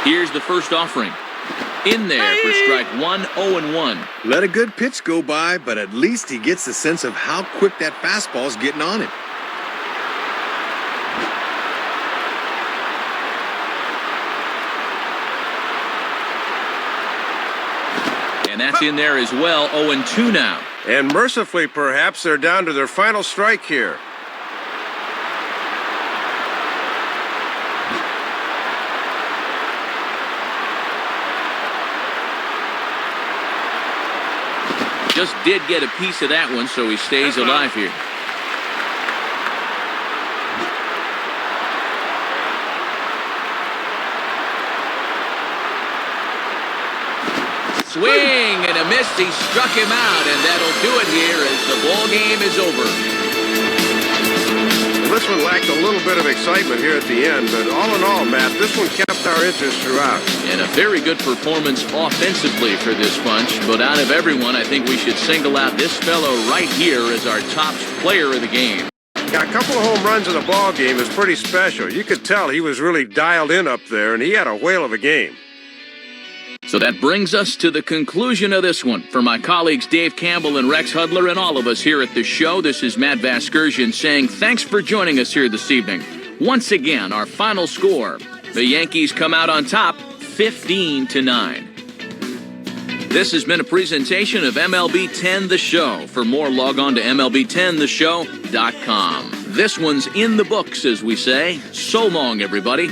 Here's the first offering. In there for strike 1, 0-1. Let a good pitch go by, but at least he gets the sense of how quick that fastball's getting on him. And that's in there as well, 0-2 now. And mercifully, perhaps, they're down to their final strike here. Just did get a piece of that one, so he stays alive here. Swing and a miss. He struck him out, and that'll do it here as the ball game is over. Well, this one lacked a little bit of excitement here at the end, but all in all, Matt, this one kept our interest throughout. And a very good performance offensively for this bunch, but out of everyone, I think we should single out this fellow right here as our top player of the game. Got a couple of home runs in the ball game is pretty special. You could tell he was really dialed in up there, and he had a whale of a game. So that brings us to the conclusion of this one. For my colleagues Dave Campbell and Rex Hudler and all of us here at the show, this is Matt Vasgersian saying thanks for joining us here this evening. Once again, our final score. The Yankees come out on top, 15-9. This has been a presentation of MLB 10 The Show. For more, log on to MLB10theshow.com. This one's in the books, as we say. So long, everybody.